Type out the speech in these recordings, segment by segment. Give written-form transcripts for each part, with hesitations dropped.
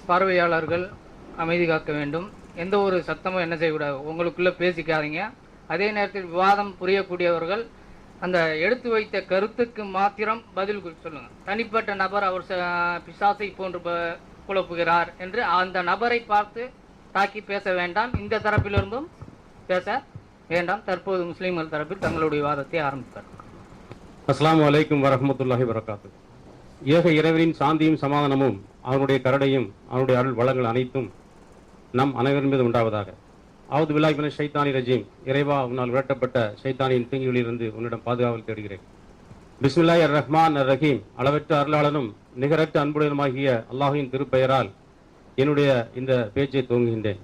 பார்வையாளர்கள் அமைதி காக்க வேண்டும். எந்த ஒரு சத்தமும் என்ன செய்யக்கூடாது, உங்களுக்குள்ளே பேசிக்காதீங்க. அதே நேரத்தில் விவாதம் புரியக்கூடியவர்கள் அந்த எடுத்து வைத்த கருத்துக்கு மாத்திரம் பதில் சொல்லுங்கள். தனிப்பட்ட நபர் அவர் பிசாசை போன்று குழப்புகிறார் என்று அந்த நபரை பார்த்து தாக்கி பேச வேண்டாம். இந்த தரப்பிலிருந்தும் பேச வேண்டாம். தற்போது முஸ்லீம்கள் தரப்பில் தங்களுடைய வாதத்தை ஆரம்பிப்பார். அஸ்ஸலாமு அலைக்கும் வரஹ்மத்துல்லாஹி வரகாத்து. ஏக இறைவனின் சாந்தியும் சமாதானமும் அவனுடைய கருணையும் அவனுடைய அருள் வளங்கள் அனைத்தும் நம் அனைவரின் மீது உண்டாவதாக. அவுது பில்லாஹி மினஷ் ஷைத்தானி ரஜீம். இறைவா, உன்னால் விரட்டப்பட்ட ஷைத்தானின் தீங்குகளிலிருந்து உன்னிடம் பாதுகாவல் தேடுகிறேன். பிஸ்மில்லாஹிர் ரஹ்மானிர் ரஹீம். அளவற்ற அருளாளனும் நிகரற்ற அன்புடையனுமாகிய அல்லாஹ்வின் திருப்பெயரால் என்னுடைய இந்த பேச்சை துவங்குகின்றேன்.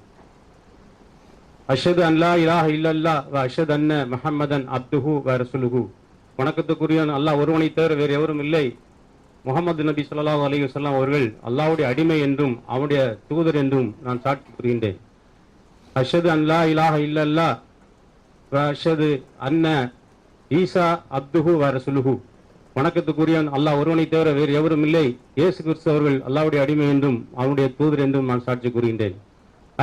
அஷ்ஹது அன் லா இலாஹ இல்லல்லாஹ் வ அஷ்ஹது அன்ன முஹம்மதன் அப்துஹு வ ரசூலுஹு. வணக்கத்துக்குரியவன் அல்லாஹ் ஒருவனை தவிர வேறு எவரும் இல்லை. முகமது நபி ஸல்லல்லாஹு அலைஹி வஸல்லம் அவர்கள் அல்லாஹ்வுடைய அடிமை என்றும் அவனுடைய தூதர் என்றும் நான் சாட்சி கூறுகின்றேன். அஷ்ஹது அன் லா இலாஹ இல்லல்லாஹ் வ அஷ்ஹது அன்ன ஈசா அப்துஹு வ ரசூலுஹு. வணக்கத்துக்குரியவன் அல்லாஹ் ஒருவனை தவிர வேறு எவரும் இல்லை. இயேசு கிறிஸ்து அவர்கள் அல்லாஹ்வுடைய அடிமை என்றும் அவனுடைய தூதர் என்றும் நான் சாட்சி கூறுகின்றேன்.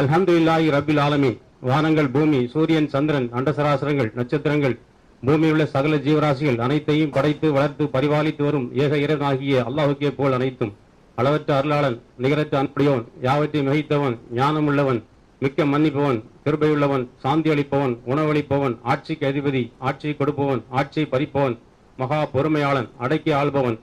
அல்ஹம்துலில்லாஹி ரப்பில் ஆலமீன். வானங்கள், பூமி, சூரியன், சந்திரன், அண்டசராசரங்கள், நட்சத்திரங்கள், பூமியில் உள்ள சகல ஜீவராசிகள் அனைத்தையும் படைத்து வளர்த்து பரிபாலித்து வரும் ஏக இறைவனாகிய அல்லாஹுக்கே போல் அனைத்தும். அளவற்ற அருளாளன், நிகரற்ற அன்புடையவன், யாவற்றையும் மிகைத்தவன், ஞானமுள்ளவன், மிக்க மன்னிப்பவன், கிருபையுள்ளவன், சாந்தி அளிப்பவன், உணவளிப்பவன், ஆட்சிக்கு அதிபதி, ஆட்சியை கொடுப்பவன், ஆட்சியை பறிப்பவன், மகா பொறுமையாளன், அடக்கி ஆள்பவன்,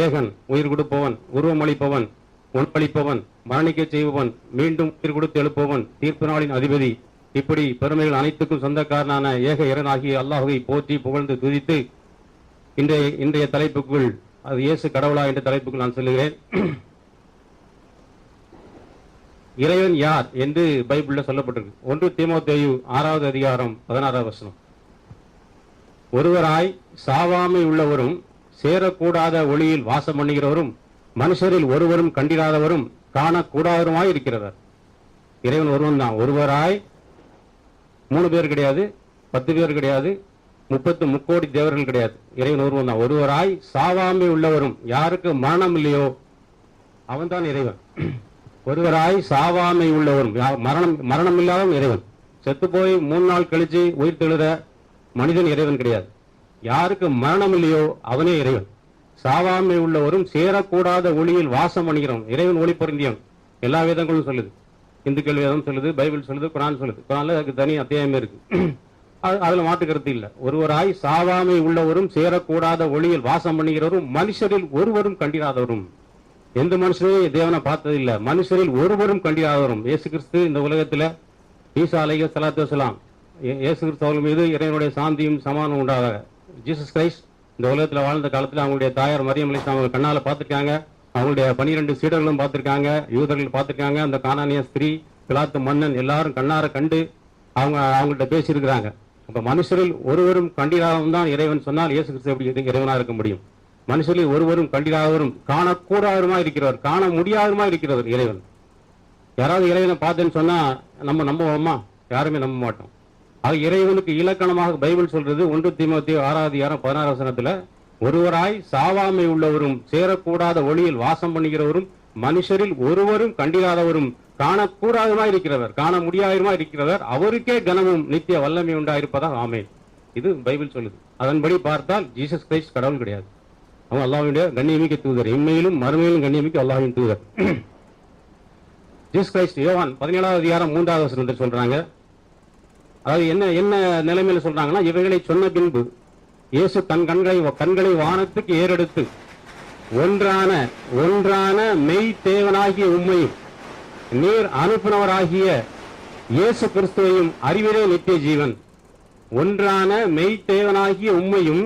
ஏகன், உயிர் கொடுப்பவன், உருவமளிப்பவன், உணவளிப்பவன், மரணிக்க செய்பவன், மீண்டும் உயிர் கொடுத்து எழுப்பவன், தீர்ப்பு நாளின் அதிபதி, இப்படி பெருமைகள் அனைத்துக்கும் சொந்தக்காரனான ஏக இறைவனாகிய அல்லாஹுவை போற்றி புகழ்ந்து துதித்து இன்றைய தலைப்புக்குள், அது இயேசு கடவுளா என்ற தலைப்புக்குள் நான் சொல்லுகிறேன். இறைவன் யார் என்று பைபிள்ல சொல்லப்பட்டிருக்கு. 1 தீமோத்தேயு 6வது அதிகாரம் 16வது வசனம். ஒருவராய் சாவாமை உள்ளவரும் சேரக்கூடாத ஒளியில் வாசம் பண்ணுகிறவரும் மனுஷரில் ஒருவரும் கண்டிராதவரும் காணக்கூடாதவருமாய் இருக்கிறவர். இறைவன் ஒருவன் தான். ஒருவராய் 3 பேர் கிடையாது, 10 பேர் கிடையாது, 30 கோடி தேவர்கள் கிடையாது. இறைவன் ஒருவன் தான். ஒருவராய் சாவாமை உள்ளவரும், யாருக்கு மரணம் இல்லையோ அவன் தான் இறைவன். ஒருவராய் சாவாமை உள்ளவரும், மரணம் இல்லாதவன் இறைவன். செத்து போய் 3 நாள் கழிச்சு உயிர் தெழுற மனிதன் இறைவன் கிடையாது. யாருக்கு மரணம் இல்லையோ அவனே இறைவன். சாவாமை உள்ளவரும் சேரக்கூடாத ஒளியில் வாசம் பண்ணுகிறவன். இறைவன் ஒளி பொருந்தியவன். எல்லா வேதங்களும் சொல்லுது. இந்துக்கள் வேதம் சொல்லுது, பைபிள் சொல்லுது, குரான் சொல்லுது. குரான்ல அதுக்கு தனி அத்தியாயமே இருக்கு. அதுல மாட்டு கருத்து இல்லை. ஒருவராய் சாவாமை உள்ளவரும் சேரக்கூடாத ஒளியில் வாசம் பண்ணுகிறவரும் மனுஷரில் ஒருவரும் கண்டிராதவரும். எந்த மனுஷனையும் தேவனை பார்த்தது இல்ல. மனுஷரில் ஒருவரும் கண்டிராதவரும். இயேசு கிறிஸ்து இந்த உலகத்துல, ஈசா அலைஹி ஸலாத்து வஸலாம், இயேசு கிறிஸ்து அவர்கள் மீது இறைவனுடைய சாந்தியும் சமாதானம் உண்டாதாக. ஜீசஸ் கிரைஸ்ட் இந்த உலகத்துல வாழ்ந்த காலத்துல அவங்களுடைய தாயார் மரியம் அலைஹிஸ்ஸலாம் அவங்க கண்ணால பார்த்திருக்காங்க. அவங்களுடைய 12 சீடர்களும் பார்த்திருக்காங்க, யூதர்கள் பார்த்திருக்காங்க. அந்த கானானிய ஸ்திரீ, பிலாத்து மன்னன் எல்லாரும் கண்ணார கண்டு அவங்கள்ட்ட பேசியிருக்கிறாங்க. அப்ப மனுஷரில் ஒருவரும் கண்டிராதவன் தான் இறைவன் சொன்னால் இயேசு கிறிஸ்து எப்படி இறைவனா இருக்க முடியும்? மனுஷரில் ஒருவரும் கண்டிராதவரும் காணக்கூடாதவருமா இருக்கிறவர், காண முடியாதவருமா இருக்கிறவர் இறைவன். யாராவது இறைவனை பார்த்தேன்னு சொன்னா நம்ம நம்புவோமா? யாருமே நம்ப மாட்டோம். ஆக இறைவனுக்கு இலக்கணமாக பைபிள் சொல்றது 1 தீமோத்தேயு 6வது அதிகாரம் 16வது வசனத்துல, ஒருவராய் சாவாமை உள்ளவரும் சேரக்கூடாத ஒளியில் வாசம் பண்ணுகிறவரும் மனுஷரில் ஒருவரும் கண்டிராதவரும் காணக்கூடாதமாய் இருக்கிறவர், காண முடியாதமாய் இருக்கிறவர், அவருக்கே கனமும் நித்திய வல்லமை உண்டாயிருப்பதா. ஆமென். இது பைபிள் சொல்லுது. அதன்படி பார்த்தால் ஜீசஸ் கிரைஸ்ட் கடவுள் கிடையாது. அவன் அல்லாஹ்வுடைய கண்ணியமிக்க தூதர். இம்மையிலும் மறுமையிலும் கண்ணியமிக்க அல்லாஹ்வின் தூதர். ஜீசஸ் கிரைஸ்ட் யோவான் 17வது அதிகாரம் 3வது வசனத்தில் சொல்றாங்க. அதாவது என்ன நிலைமையில சொல்றாங்கன்னா, இவைகளை சொன்ன பின்பு இயேசு தன் கண்களை வானத்துக்கு ஏறெடுத்து ஒன்றான மெய் தேவனாகிய உம்மையும் நீர் அனுப்பினவராகிய இயேசு கிறிஸ்துவையும் அறிவிலே நித்திய ஜீவன். ஒன்றான மெய் தேவனாகிய உம்மையும்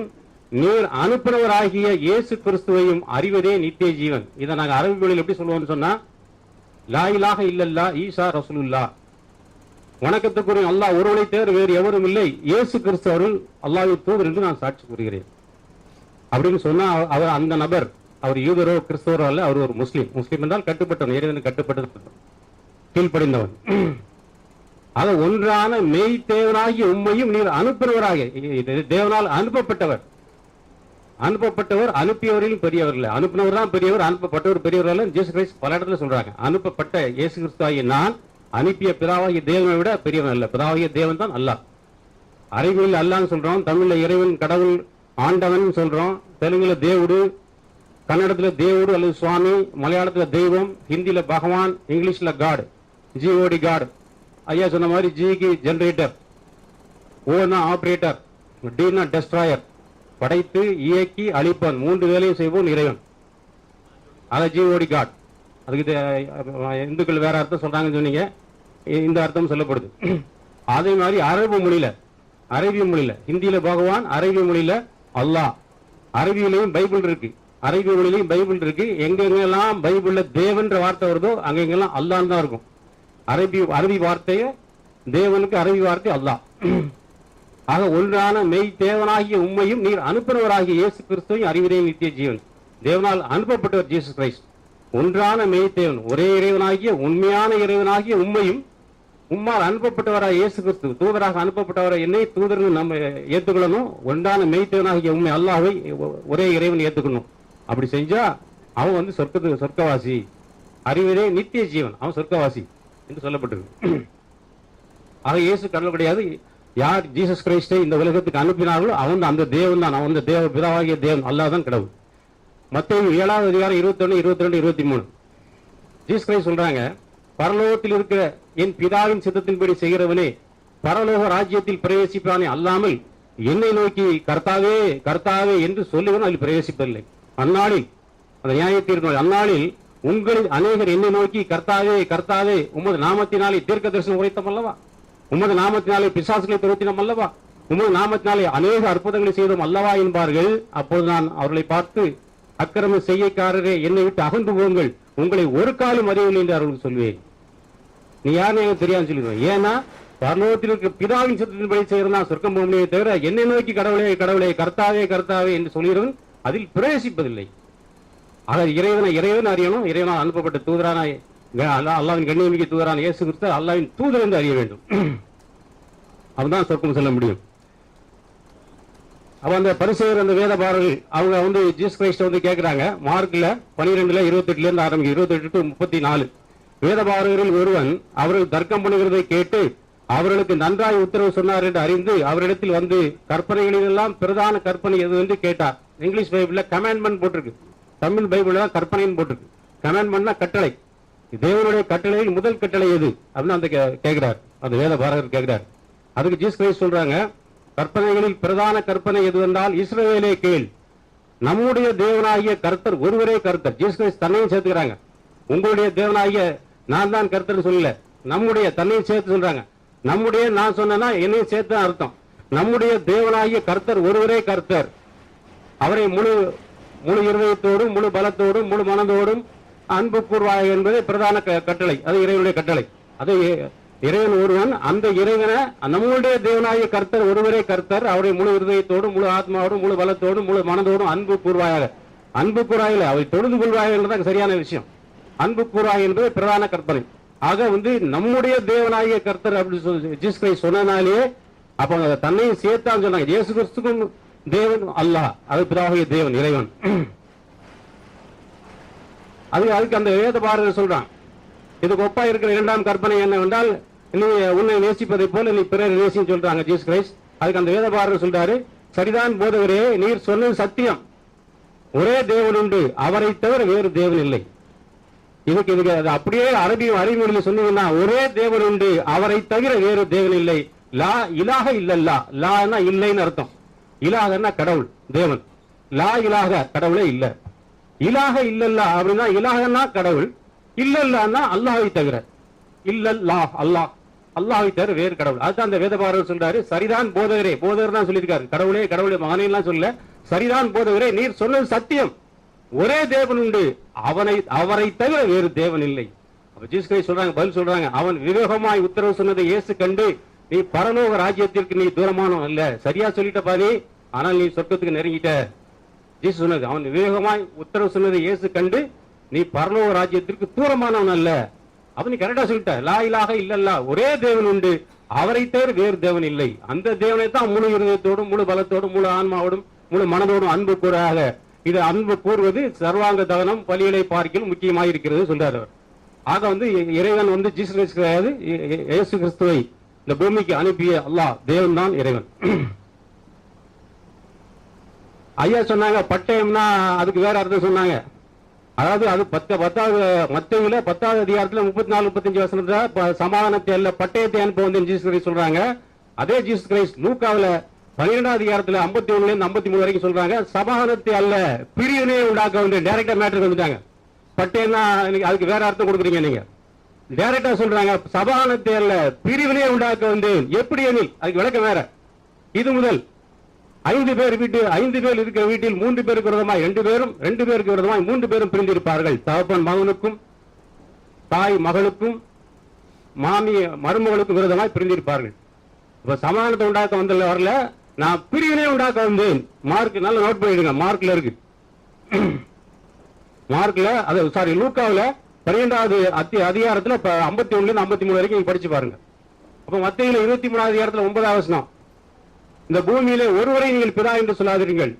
நீர் அனுப்பினவராகிய இயேசு கிறிஸ்துவையும் அறிவதே நித்திய ஜீவன். இதை நாங்க அரபி மொழியில் எப்படி சொல்லுவோம்னு சொன்னா, லா இலாஹ இல்லல்லாஹ் ஈசா ரசூலுல்லாஹ். வணக்கத்துக்குரிய அல்லாஹ் ஒருவனை தவிர வேறு எவரும் இல்லை. இயேசு கிறிஸ்து அவர்கள் அல்லாஹ்வின் தூதர் என்று நான் சாட்சி கூறுகிறேன் அப்படின்னு சொன்னா, அவர் அந்த நபர், அவர் யூதரோ கிறிஸ்தவரோ அல்ல, அவர் ஒரு முஸ்லீம். முஸ்லீம் என்றால் கட்டுப்பட்டவன், இறைவனுக்கு கட்டுப்பட்டது, கீழ்ப்படிந்தவன். ஆக ஒன்றான மெய் தேவனாகிய உம்மையும் நீர் அனுப்பினவராக, தேவனால் அனுப்பப்பட்டவர். அனுப்பப்பட்டவர் அனுப்பியவரிலும் பெரியவர் இல்லை. அனுப்பினவர் தான் பெரியவர், அனுப்பப்பட்டவர் பெரியவர் அல்ல. ஜீசஸ் கிரைஸ்ட் பல இடத்துல சொல்றாங்க, அனுப்பப்பட்ட இயேசு கிறிஸ்துவாகிய நான் அனுப்பிய பிதாவாகிய தேவனை விட பெரியவன் அல்ல. பிதாவாகிய தேவன் தான் அல்லாஹ். அரபியில் அல்லான்னு சொல்றோம், தமிழ்ல இறைவன், கடவுள், ஆண்டவன் சொல்றோம், தெலுங்குல தேவுடு, கன்னடத்துல தேவுடு அல்லது சுவாமி, மலையாளத்துல தெய்வம், ஹிந்தியில பகவான், இங்கிலீஷ்ல காட், ஜிஓடி காட். ஐயா சொன்ன மாதிரி ஜிக்கு ஜெனரேட்டர், ஓனா ஆபரேட்டர், டினா டெஸ்ட்ராயர், படைத்து இயக்கி அழிப்பான், 3 வேலையும் செய்வோம் இறைவன். அதை ஜிஓடி காட். அதுக்கு இந்துக்கள் வேற அர்த்தம் சொல்றாங்கன்னு சொன்னீங்க, இந்த அர்த்தம் சொல்லப்படுது. அதே மாதிரி அரபிய மொழியில ஹிந்தியில பகவான், அரபிய மொழியில அல்லாஹ். அரபியிலையும் பைபிள் இருக்கு, அரபிய மொழியிலையும் பைபிள் இருக்கு. எங்கெங்கெல்லாம் பைபிள்ல தேவன்ற வார்த்தை வருதோ அங்கெங்கெல்லாம் அல்லாஹ் தான் இருக்கும். அரபி வார்த்தைய தேவனுக்கு, அரபி வார்த்தை அல்லாஹ். ஆக ஒன்றான மெய் தேவனாகிய உண்மையும் நீர் அனுப்பினவராகிய இயேசு கிறிஸ்துவையும் அறிவிலே நித்திய ஜீவன். தேவனால் அனுப்பப்பட்டவர் ஜீசஸ் கிரைஸ்ட். ஒன்றான மெய் தேவன், ஒரே இறைவனாகிய உண்மையான இறைவனாகிய உண்மையும் உம்மால் அனுப்பப்பட்டவராக இயேசு கிறிஸ்து, தூதராக அனுப்பப்பட்டவரை என்னை தூதர்னு நம்ம ஏத்துக்கொள்ளணும். ஒன்றான மெய்த்தேவனாகிய உண்மை அல்லாஹ்வை ஒரே இறைவன் ஏத்துக்கணும். அப்படி செஞ்சா அவன் சொர்க்கவாசி, அறிவிலே நித்திய ஜீவன், அவன் சொர்க்கவாசி என்று சொல்லப்பட்டிருக்கு. ஆக இயேசு கடவுள் கிடையாது. யார் ஜீசஸ் கிரைஸ்டை இந்த உலகத்துக்கு அனுப்பினார்களோ அவன் அந்த தேவன் தான், அவன் தேவ பிதாவாகிய தேவன், அல்லாஹ் தான் கடவுள். மத்தேயு 7வது அதிகாரம் 21, 22, 23 ஜீசஸ் கிரைஸ்ட் சொல்றாங்க, பரலோகத்தில் இருக்கிற என் பிதாவின் சித்தத்தின்படி செய்கிறவனே பரலோக ராஜ்யத்தில் பிரவேசிப்பானே அல்லாமல் என்னை நோக்கி கர்த்தாவே கர்த்தாவே என்று சொல்லுவன் அதில் பிரவேசிப்பதில்லை. அந்நாளில், அந்த நியாய தீர்ப்பு அந்நாளில் உங்களில் அநேகர் என்னை நோக்கி கர்த்தாவே கர்த்தாவே உமது நாமத்தினாலே தீர்க்க தரிசனம் உரைத்தோம் அல்லவா, உமது நாமத்தினாலே பிசாசுகளை துரத்தினோம் அல்லவா, உமது நாமத்தினாலே அநேக அற்புதங்களை செய்தோம் அல்லவா என்பார்கள். அப்போது நான் அவர்களை பார்த்து, அக்கிரம செய்யக்காரரே என்னை விட்டு அகன்று போங்கள், உங்களை ஒரு காலம் அறியவில்லை என்று அவர்களுக்கு சொல்வேன். நீ யாருன்னு எனக்கு தெரியாது சொல்லிடுவேன். ஏன்னா பரலோகத்தில் இருக்கிற பிதாவின் சித்தத்தின்படி செய்யறதா சொர்க்கம் போகலையே தவிர என்னை நோக்கி கடவுளே கடவுளே கர்த்தாவே கர்த்தாவே என்று சொல்கிறவன் அதில் பிரவேசிப்பதில்லை. ஆக இறைவன் அறியணும். இறைவனால் அனுப்பப்பட்ட தூதரான அல்லாவின் கண்ணியமிக்க தூதரான இயேசு கிறிஸ்து அல்லாவின் தூதர் என்று அறிய வேண்டும். அவன்தான் சொர்க்கம் செல்ல முடியும். அவ அந்த பரிசேயர், அந்த வேதபாரர்கள், அவங்க ஜீசஸ் கிரைஸ்ட கேட்கிறாங்க. மார்க்ல 12, 28 இருந்து ஆரம்பிக்கும், 28 to 34. வேதபாரகரில் ஒருவன் அவர்கள் தர்க்கம் பண்ணுகிறதை கேட்டு அவர்களுக்கு நன்றாய் உத்தரவு சொன்னார் என்று அறிந்து அவரிடத்தில் வந்து கற்பனைகளில் எல்லாம் பிரதான கற்பனை எது என்று கேட்டார். இங்கிலீஷ் பைபிள்ல கமாண்ட்மெண்ட் போட்டிருக்கு, தமிழ் பைபிள்ல கற்பனைன்னு போட்டிருக்கு. கமாண்ட்மெண்ட்னா கட்டளை, தேவனுடைய கட்டளையில் முதல் கட்டளை எது அப்படின்னு அந்த கேட்கிறார், அந்த வேதபாரகர் கேட்கிறார். அதுக்கு ஜீசஸ் கிரைஸ்ட் சொல்றாங்க, கற்பனைகளில் பிரதான கற்பனை எது என்றால், இஸ்ரவேலே கேள், நம்முடைய தேவனாகிய கர்த்தர் ஒருவரே கர்த்தர். ஜீசஸ் கிரைஸ்ட் தன்னையும் சேர்த்துக்கிறாங்க. உங்களுடைய தேவனாகிய நான் தான் கர்த்தர் சொல்லல, நம்முடைய தன்னையும் சேர்த்து சொல்றாங்க. நம்முடைய நான் சொன்னா என்னையும் சேர்த்து அர்த்தம். நம்முடைய தேவனாகிய கர்த்தர் ஒருவரே கர்த்தர், அவரை முழு இருதயத்தோடும் முழு பலத்தோடும் முழு மனதோடும் அன்பு கூர்வாய் என்பது பிரதான கட்டளை. அது இறைவனுடைய கட்டளை. அது இறைவன் ஒருவன், அந்த இறைவனை நம்முடைய தேவனாகிய கர்த்தர் ஒருவரே கர்த்தர், அவரை முழு இருதயத்தோடும் முழு ஆத்மாவோடும் முழு பலத்தோடும் முழு மனதோடும் அன்பு கூர்வாயாக, அன்பு கூறாயில அவை தொழுது கொள்வாயாக என்றதான் சரியான விஷயம். அன்பு கூறாய் என்பது பிரதான கற்பனை. ஆக நம்முடைய தேவனாகிய கர்த்தர் அப்படின்னு சொல்லி ஜீசஸ் கிரைஸ்ட் சொன்னனாலே அப்ப தன்னையும் சேர்த்தான்னு சொன்னாங்க. இயேசு கிறிஸ்துக்கும் தேவன் அல்லாஹ், அது பிதாவாகிய தேவன் இறைவன். அதுக்கு அந்த வேதபாரகர் சொல்றான், இதுக்கு ஒப்பா இருக்கிற இரண்டாம் கற்பனை என்னவென்றால், நீ உன்னை நேசிப்பதை போல நீ பிறரை நேசின்னு சொல்றாங்க ஜீசஸ் கிரைஸ்ட். அதுக்கு அந்த வேதபாரகர் சொல்றாரு, சரிதான் போதவரே, நீர் சொன்னது சத்தியம், ஒரே தேவன் உண்டு, அவரை தவிர வேறு தேவன் இல்லை. இதுக்கு அப்படியே அறிவியல சொன்னீங்கன்னா, ஒரே தேவன் உண்டு, அவரை தவிர வேறு தேவன் இல்லை. லா இலாக இல்லல்லா, லான்னா இல்லைன்னு அர்த்தம். இலாகன்னா கடவுள் தேவன், லா இலாக கடவுளே இல்ல. இலாக இல்லல்லா அப்படின்னா இலாகன்னா கடவுள், இல்லல்லான்னா அல்லாஹ்வை தவிர, இல்லல்லா அல்லாஹ், அல்லாஹ்வை தவிர வேறு கடவுள். அதுதான் அந்த வேதபாரகர் சொல்றாரு, சரிதான் போதகரே, போதகர் தான் சொல்லியிருக்காரு, கடவுளே கடவுளே மகனே எல்லாம் சொல்ல, சரிதான் போதகரே, நீர் சொன்னது சத்தியம், ஒரே தேவன் உண்டு, அவரை தவிர வேறு தேவன் இல்லை. அப்ப ஜீசஸ் கிரைஸ்ட் சொல்றாங்க, பதில் சொல்றாங்க, அவன் விவேகமாய் உத்தரவு சொன்னதை இயேசு கண்டு, நீ பரலோக ராஜ்யத்திற்கு நீ தூரமானவன் அல்ல. சரியா சொல்லிட்ட பாதி, ஆனால் நீ சொர்க்கத்துக்கு நெருங்கிட்ட. ஜீசஸ் சொன்னது, அவன் விவேகமாய் உத்தரவு சொன்னதை இயேசு கண்டு, நீ பரலோக ராஜ்யத்திற்கு தூரமானவன் அல்ல. அப்ப நீ கரெக்டா சொல்லிட்ட, லா இலாக இல்லல்லா, ஒரே தேவன் உண்டு, அவரை தவிர வேறு தேவன் இல்லை. அந்த தேவனை தான் முழு இருதயத்தோடும் முழு பலத்தோடும் முழு ஆன்மாவோடும் முழு மனதோடும் அன்பு கூறாக. இது அன்பு கூறுவது சர்வாங்க தகனம் பலிகளை பார்க்கிலும் முக்கியமாக இருக்கிறது சொல்றார் அவர். ஆக இறைவன் ஜீசஸ் கிறிஸ்து கிடையாது, இயேசு கிறிஸ்துவை இந்த பூமிக்கு அனுப்பிய அல்லாஹ் தேவன் தான் இறைவன். ஐயா சொன்னாங்க பட்டயம்னா அதுக்கு வேற அர்த்தம் சொன்னாங்க. அதாவது அது 10வது அதிகாரத்துல 34 35 வசனத்துல சமாதானத்தை அல்ல பட்டயத்தை அனுப்ப வந்து ஜீசஸ் கிரைஸ்ட் சொல்றாங்க. அதே ஜீசஸ் கிரைஸ்ட் லூக்காவுல 12வது அதிகாரத்துல 51 இருந்து 53 வரைக்கும் சொல்றாங்க சமாதானத்தை அல்ல பிரிவினை உண்டாக்க வந்து டைரக்டா மேட்டருக்கு வந்துட்டாங்க. பட்டயம்னா அதுக்கு வேற அர்த்தம் கொடுக்குறீங்க நீங்க. டைரக்டா சொல்றாங்க சமாதானத்தை அல்ல பிரிவினை உண்டாக்க வந்து எப்படி எனில் அதுக்கு விளக்கம் வேற. இது முதல் 5 பேர் இருக்கிற வீட்டில் 3 பேருக்கு விரோதமாய் 2 பேரும் 2 பேருக்கு விரோதமாய் 3 பேரும் பிரிந்திருப்பார்கள். தகப்பன் மகனுக்கும் தாய் மகளுக்கும் மாமி மருமகளுக்கும் விரோதமாய் பிரிந்திருப்பார்கள். இப்ப சமாதானத்தை உண்டாக்க வந்தல வரல, நான் பிரிவினை உண்டாக்க வந்தேன். மார்க் நல்ல நோட் பண்ணிடுங்க, மார்க்ல இருக்கு. மார்க்ல லூக்காவுல 12வது அதிகாரத்துல 51 இருந்து 53 வரைக்கும் நீங்க படிச்சு பாருங்க. அப்ப மத்தேயுல 23வது அதிகாரத்துல 9வது வசனம், இந்த பூமியிலே ஒருவரை நீங்கள் பிதா என்று சொல்லாதீர்கள்,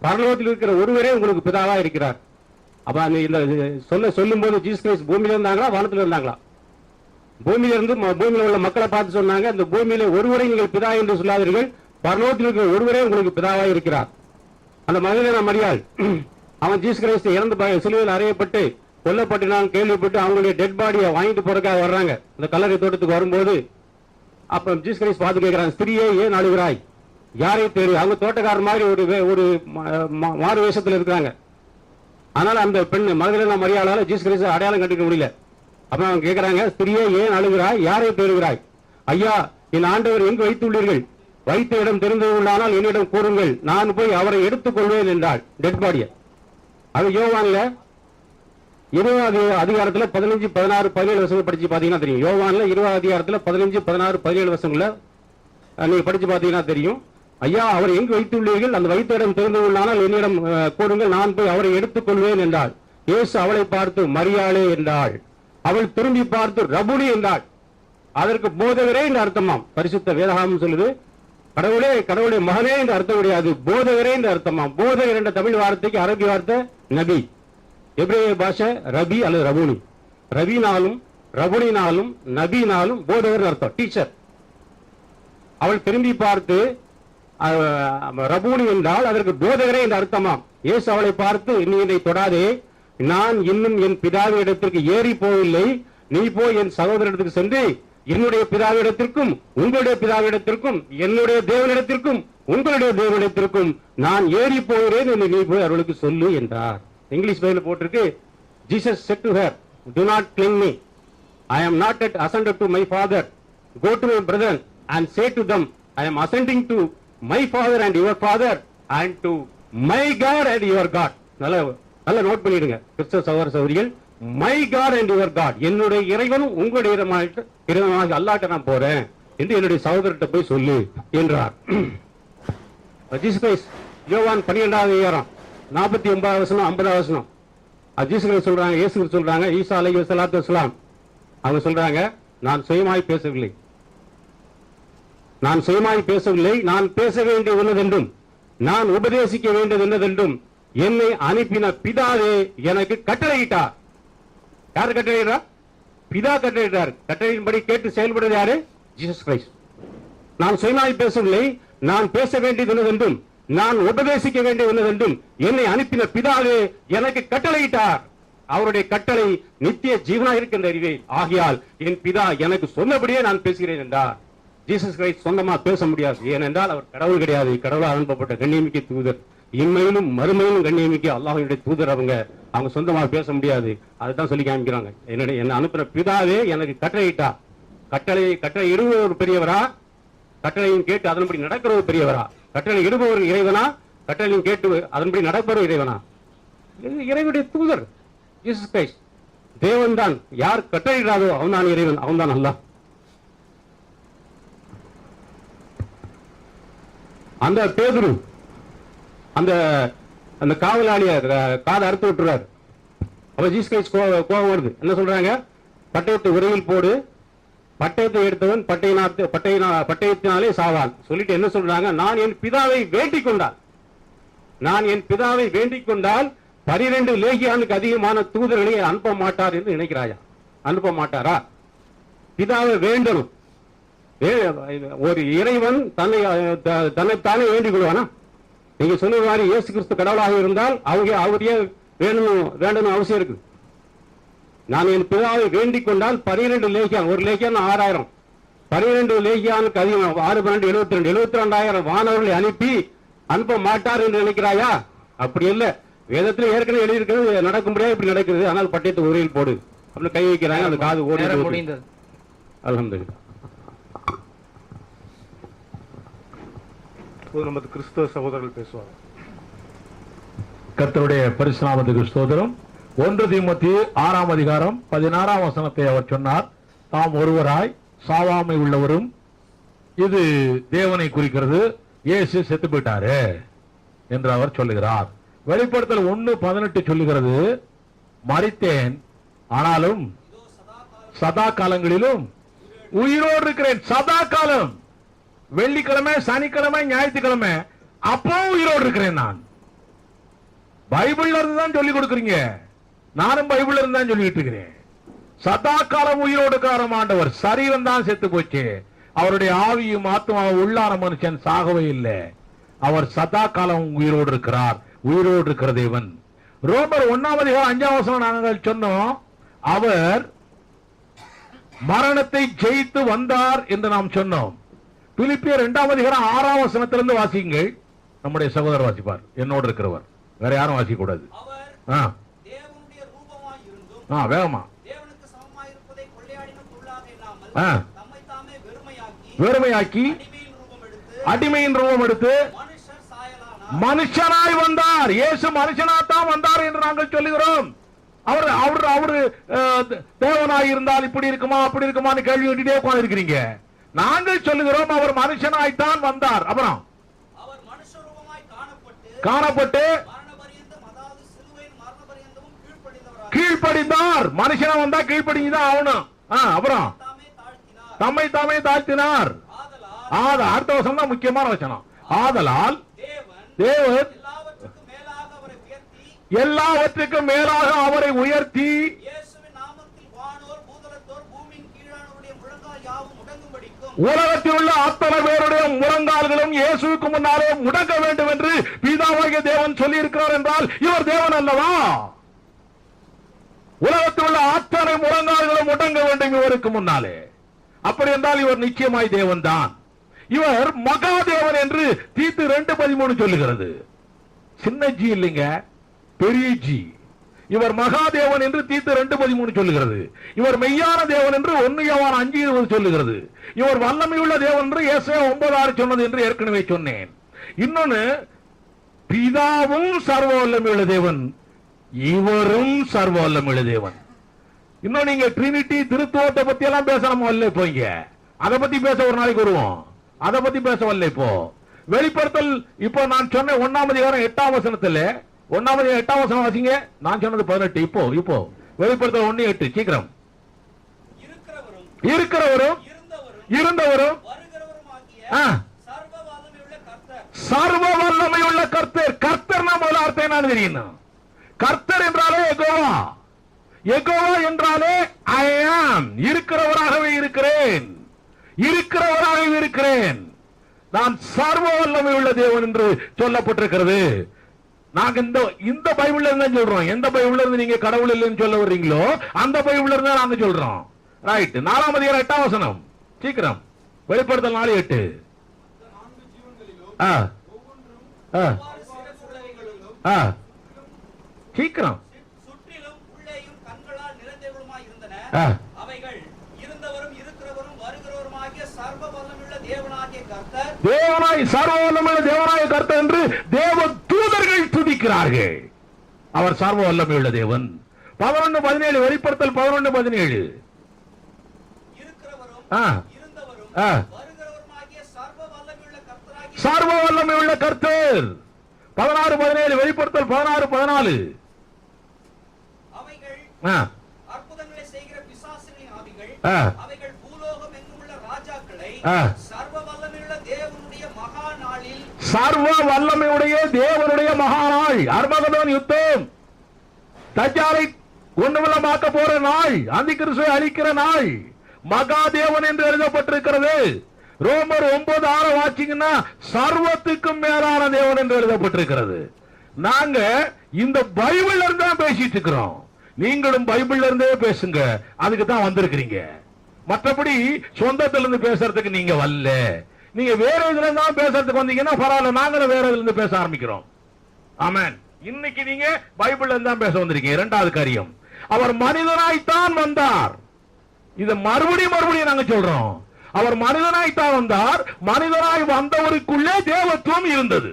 பரலோகத்தில் இருக்கிற ஒருவரே உங்களுக்கு பிதாவா இருக்கிறார். அப்ப இந்த சொல்லும் போது ஜீசஸ் கிரைஸ்ட் பூமியில இருந்தாங்களா வானத்துல இருந்தாங்களா? பூமியில இருந்து பூமியில உள்ள மக்களை பார்த்து சொன்னாங்க இந்த பூமியில ஒருவரை நீங்கள் பிதா என்று சொல்லாதீர்கள், பரலோகத்தில் இருக்கிற ஒருவரே உங்களுக்கு பிதாவா இருக்கிறார். அந்த மகன மரியாள் அவன் ஜீசஸ் கிரைஸ்ட் இறந்து சிலுவையில் அறையப்பட்டு கொல்லப்பட்டு கேள்விப்பட்டு அவங்களுடைய டெட் பாடியை வாங்கிட்டு போறதுக்காக வர்றாங்க. இந்த கல்லறை தோட்டத்துக்கு வரும்போது அப்ப ஜீசஸ் கிரைஸ்ட் பார்த்து கேட்கிறாங்க, ஸ்திரியே ஏன் அழுகிறாய், யாரை தேடி? அவங்க தோட்டக்காரர் மாதிரி ஒரு மாறு வேஷத்துல இருக்காங்க. அதனால அந்த பெண் மகதலேனா மரியாளால ஜீசஸ் கிறிஸ்து அடையாளம் கண்டுக்க முடியல. அப்ப அவங்க கேட்கிறாங்க, ஸ்திரியே ஏன் அழுகிறாய், யாரை தேடுகிறாய்? ஐயா என் ஆண்டவர் எங்கு வைத்துள்ளீர்கள்? வைத்த இடம் தெரிந்தவர்களானால் என்னிடம் கூறுங்கள், நான் போய் அவரை எடுத்துக் கொள்வேன் என்றாள். டெட் பாடிய. அது யோவான்ல 20வது அதிகாரத்துல 15 16 17 வருஷங்கள் படிச்சு பாத்தீங்கன்னா தெரியும். யோவான்ல 20வது அதிகாரத்துல 15 16 17 வருஷங்கள நீங்க படிச்சு பாத்தீங்கன்னா தெரியும். ஐயா அவர் எங்கு வைத்துள்ளீர்கள்? அந்த வைத்த இடம் தெரிந்தவர்களானால் என்னிடம் கூறுங்கள், நான் போய் அவரை எடுத்துக் கொள்வேன் என்றாள். இயேசு அவளை பார்த்து மரியாளே என்றாள். அவள் திரும்பி பார்த்து ரபுனி என்றாள். அதற்கு போதகரே என்று அர்த்தமாம். பரிசுத்த வேதாகமம் சொல்லுது கடவுளே மகனே என்று அர்த்தம் கிடையாது, போதகரே என்று அர்த்தமாம். போதகர் என்ற தமிழ் வார்த்தைக்கு அரபி வார்த்தை நபி, எபிரேய பாஷை ரபி அல்லது ரபுனி. ரபினாலும் ரபுனினாலும் நபினாலும் போதகர் அர்த்தம், டீச்சர். அவள் திரும்பி பார்த்து ரபூனி என்றால் அதற்கு போதகரே என்று அர்த்தமாம். இயேசு அவளை பார்த்து நீ என்னை தொடாதே, நான் இன்னும் என் பிதாவின் இடத்திற்கு ஏறி போகவில்லை, நீ போய் என் சகோதரத்திற்கு சென்று என்னுடைய பிதாவிடத்திற்கும் உங்களுடைய பிதாவிடத்திற்கும் என்னுடைய தேவனிடத்திற்கும் உங்களுடைய தேவனிடத்திற்கும் நான் ஏறி போகிறேன் என்று நீ போய் அவர்களுக்கு சொல்லு என்றார். இங்கிலீஷ் பைபிள் போட்டிருக்கு, Jesus said to her, do not cling me, I am not yet ascended to my father, go to my brethren and say to them, I am ascending to my father and your father and to my God and your God. நல்ல note பண்ணிடுங்க கிறிஸ்தவ சகோதர சகோதரிகள். My God and your God, என்னுடைய இறைவனும் உங்களுடைய இறைவனாக அல்லாட்ட நான் போறேன் என்று என்னுடைய சகோதரர்கிட்ட போய் சொல்லு என்றார். ஜீசஸ் கிரைஸ்ட் யோவான் 12வது அதிகாரம் 49வது வசனம் 50வது வசனம் ஜீசஸ் கிரைஸ்ட் சொல்றாங்க, இயேசு சொல்றாங்க, ஈசா அலைஹிஸ்ஸலாத்து வஸ்ஸலாம் அவங்க சொல்றாங்க, நான் சுயமாய் பேசவில்லை, நான் பேச வேண்டிய உள்ளதென்றும் நான் உபதேசிக்க வேண்டியது என்னதென்றும் என்னை அனுப்பின பிதாவே எனக்கு கட்டளையிட்டார். யார் கட்டளையிட்டார்? பிதா கட்டளையிட்டார். கட்டளையின்படி கேட்டு செயல்படுவது யாரு? Jesus Christ. நான் சுயமாய் பேசவில்லை, நான் பேச வேண்டியது என்னதென்றும் நான் உபதேசிக்க வேண்டியது என்னதென்றும் என்னை அனுப்பின பிதாவே எனக்கு கட்டளையிட்டார். அவருடைய கட்டளை நித்திய ஜீவனாக இருக்கின்ற அறிவே, ஆகையால் என் பிதா எனக்கு சொன்னபடியே நான் பேசுகிறேன் என்றார். ஜீசஸ் கிரைஸ்ட் சொந்தமா பேச முடியாது, ஏனென்றால் அவர் கடவுள் கிடையாது, கடவுளால் அனுப்பப்பட்ட கண்ணியமிக்க தூதர். இன்மையிலும் மறுமையிலும் கண்ணியமிக்க அல்லாஹ்வுடைய தூதர். அவங்க சொந்தமா பேச முடியாது. அதுதான் சொல்லி காமிக்கிறாங்க, என்ன அனுப்புற பிதாவே எனக்கு கட்டளையிட்டா. கட்டளை இடுபவர் பெரியவரா, கட்டளையும் கேட்டு அதன்படி நடக்கிறவர் பெரியவரா? கட்டளை இடுபவர் இறைவனா, கட்டளையும் கேட்டு அதன்படி நடப்பவர் இறைவனா? இறைவனுடைய தூதர் ஜீசஸ் கிரைஸ்ட். தேவன் தான். யார் கட்டளையிடாதோ அவன் தான் இறைவன், அவன் தான் அல்லாஹ். அந்த பேதுரு அந்த காவலாளிய காதை அறுத்து விட்டுறாரு. அப்ப ஜீசஸ் கிரைஸ்ட் கோபம் வருது. என்ன சொல்றாங்க? பட்டயத்தை உரையில் போடு, பட்டயத்தை எடுத்தவன் பட்டயத்தினாலே சாவான் சொல்லிட்டு என்ன சொல்றாங்க? நான் என் பிதாவை வேண்டிக் கொண்டான். நான் என் பிதாவை வேண்டிக் கொண்டால் 12 லேகியானுக்கு அதிகமான தூதர்களை அனுப்ப மாட்டார் என்று நினைக்கிறாயா? அனுப்ப மாட்டாரா? பிதாவை வேண்டணும். ஒரு இறைவன் தன்னைத்தானே வேண்டிக் கொள்வானா? நீங்க சொன்ன மாதிரி இயேசு கிறிஸ்து கடவுளாக இருந்தால் அவரையே வேண்டணும் அவசியம் இருக்கு. நான் என் பிதாவை வேண்டிக் கொண்டால் 12 லேகியான், ஒரு லேகியான் 6000, 12 லேகியானுக்கு அதிகம் 6 12 72 72,000 வானவர்களை அனுப்ப மாட்டார் என்று நினைக்கிறாயா? அப்படி இல்ல. வேதத்தில் ஏற்கனவே எழுதியிருக்கிறது நடக்கும்படியா இப்படி நடக்குது. ஆனால் பட்டயத்தை உரையில் போடு அப்படின்னு கை வைக்கிறாங்க. அந்த காது ஓடி முடிந்தது. அல்ஹம்துலில்லாஹ். நமது கிறிஸ்தவ சகோதரர்கள் பேசுவாங்க. கர்த்தருடைய பரிசுத்த நாமத்துக்கு ஸ்தோத்திரம். 1 தீமோத்தேயு 6ஆம் அதிகாரம் 16ஆம் வசனத்தை அவர் சொன்னார். தாம் ஒருவராய் சாவாமை உள்ளவரும். இது தேவனை குறிக்கிறது. இயேசு செத்து போயிட்டாரு என்று அவர் சொல்லுகிறார். வெளிப்படுத்தல் 1:18 சொல்லுகிறது, மரித்தேன் ஆனாலும் சதா காலங்களிலும் உயிரோடு இருக்கிறேன். சதா காலம், வெள்ளிக்கிழமை, சனிக்கிழமை, ஞாயிற்றுக்கிழமை, அப்போ உயிரோடு இருக்கிறேன். நான் பைபிள்ல இருந்து தான் சொல்லிக் கொடுக்குறீங்க. நானும் பைபிள்ல இருந்து தான் சொல்லிட்டு இருக்கிறேன். சதா காலம் உயிரோடு இருக்கிற ஆண்டவர். சரீரம் தான் செத்து போச்சு. அவருடைய ஆவியும் ஆத்மாவும் உள்ளான மனுஷன் சாகவே இல்லை. அவர் சதா காலம் உயிரோடு இருக்கிறார். உயிரோடு இருக்கிற தேவன். ரோமர் 1ஆம் அதிகாரம் 5ஆம் வசனம் நாங்கள் சொன்னோம், அவர் மரணத்தை ஜெயித்து வந்தார் என்று நாம் சொன்னோம். பிலிப்பியர் 2ஆம் அதிகாரம் 6ஆம் வசனத்திலிருந்து வாசியுங்கள். நம்முடைய சகோதரர் வாசிப்பார், என்னோடு இருக்கிறவர், வேற யாரும் வாசிக்க கூடாது. வேகமா. வெறுமையாக்கி அடிமையின் ரூபம் எடுத்து மனுஷனாய் வந்தார். இயேசு மனுஷனாத்தான் வந்தார் என்று நாங்கள் சொல்லுகிறோம். அவரு தேவனாய் இருந்தால் இப்படி இருக்குமா அப்படி இருக்குமான்னு கேள்வி கேட்டுட்டே உட்கார்ந்து இருக்கிறீங்க. நாங்கள் சொல்லுகிறோம் அவர் மனுஷனாய்த்தான் வந்தார். அப்புறம் காணப்பட்டு கீழ்ப்படிந்தார். மனுஷனா வந்தா கீழ்ப்படிஞ்சுதான் ஆகணும். அப்புறம் தம்மை தாமே தாழ்த்தினார். அடுத்த வசனம் தான் முக்கியமான வசனம். ஆதலால் தேவன் எல்லாவற்றுக்கும் மேலாக அவரை உயர்த்தி உலகத்தில் உள்ள அத்தனை பேருடைய முழங்கால்களும் இயேசுவுக்கு முன்னாலே முடங்க வேண்டும் என்று பிதாவாகிய தேவன் சொல்லி இருக்கிறார் என்றால் இவர் தேவன் அல்லவா? உலகத்தில் உள்ள அத்தனை முழங்கால்களும் முடங்க வேண்டும் இவருக்கு முன்னாலே. அப்படி என்றால் இவர் நிச்சயமாய் தேவன் தான். இவர் மகாதேவன் என்று தீத்து 2:13 சொல்லுகிறது. சின்ன ஜி இல்லைங்க, பெரிய ஜி. இவர் மகாதேவன் என்று தீத்து 2:13 சொல்லுகிறது. இவர் மெய்யான தேவன் என்று 1 யோவான் 5:20 சொல்லுகிறது. இவர் வல்லமையுள்ள தேவன் என்று ஏசாயா 9:6 சொன்னது என்று ஏற்கனவே சொன்னேன். இன்னொன்னு, பிதாவும் சர்வ வல்லமையுள்ள தேவன், இவரும் சர்வ வல்லமையுள்ள தேவன். இன்னும் நீங்க ட்ரினிட்டி திருத்துவத்தை பத்தி எல்லாம் பேசலாமோ இல்ல? போய்ங்க அதை பத்தி பேச ஒரு நாளைக்கு வருவோம். அதை பத்தி பேச வரல. இப்போ வெளிப்படுத்தல், இப்போ நான் சொன்ன 1ஆம் அதிகாரம் 8ஆம் வசனத்துல 1ஆம் அதிகாரம் 8ஆம் வசனம் வாசிங்க. நான் சொன்னது 18. இப்போ வெளிப்படுத்தல் 1:8 சீக்கிரம். இருக்கிறவரும் இருந்தவரும் சர்வ வல்லமையுள்ள கர்த்தர். கர்த்தர் முதல்ல அர்த்தம் என்னன்னு தெரியணும். கர்த்தர் என்றாலே யெகோவா. யெகோவா என்றாலே ஐ ஆம், இருக்கிறவராகவே இருக்கிறேன், இருக்கிறவராகவே இருக்கிறேன். நான் சர்வ வல்லமை உள்ள தேவன் என்று சொல்லப்பட்டிருக்கிறது. நாங்க இந்த பைபிள்ல இருந்து சொல்றோம். எந்த பைபிள்ல இருந்து நீங்க கடவுள் இல்லைன்னு சொல்ல வர்றீங்களோ அந்த பைபிள்ல இருந்து நாங்க சொல்றோம். ரைட். 4ஆம் அதிகாரம் 8ஆம் வசனம் சீக்கிரம். வெளிப்படுத்தல் 4:8. சீக்கிரம். தேவனாய் சர்வ வல்லமையுள்ள தேவனாய கர்த்தர் என்று தேவ தூதர்கள் துதிக்கிறார்கள். அவர் சர்வ வல்லமையுள்ள தேவன். 11:17 வெளிப்படுத்தல் 11:17. சர்வ வல்லமையுள்ள கர்த்தர். 16:17 வெளிப்படுத்தல் 16:14. அற்புதங்களை செய்கிற பிசாசுகளின் ஆவிகள், அவைகள் பூலோகம் எங்கும் உள்ள ராஜாக்களை சர்வ வல்லமையுள்ள தேவனுடைய மகா நாளில் சர்வ வல்லமையுடைய தேவனுடைய மகாநாள், அர்மகதோன் யுத்தம், தஜ்ஜாலை ஒண்ணுமில்லமாக்க போற நாள், அந்தி கிறிஸ்துவை அழிக்கிற நாள், மகாதேவன் என்று எழுதப்பட்டிருக்கிறது. ரோமர் 9:6 வாசிங்கன்னா சர்வத்துக்கும் மேலான தேவன் என்று எழுதப்பட்டிருக்கிறது. நாங்க இந்த பைபிள்ல இருந்து தான் பேசிட்டு இருக்கிறோம். நீங்களும் பைபிள்ல இருந்தே பேசுங்க, அதுக்கு தான் வந்திருக்கிறீங்க. மற்றபடி சொந்தத்துல இருந்து பேசுறதுக்கு நீங்க வரல. நீங்க வேற இதுல இருந்தா பேசுறதுக்கு வந்தீங்கன்னா பரவாயில்ல, நாங்களும் வேற இதுல இருந்து பேச ஆரம்பிக்கிறோம். ஆமென். இன்னைக்கு நீங்க பைபிள்ல இருந்து தான் பேச வந்திருக்கீங்க. இரண்டாவது காரியம், அவர் மனிதனாய்த்தான் வந்தார். இத மறுபடியும் நாங்க சொல்றோம். அவர் மனிதனாய்த்தான் வந்தார். மனிதனாய் வந்தவருக்குள்ளே தேவத்துவம் இருந்தது.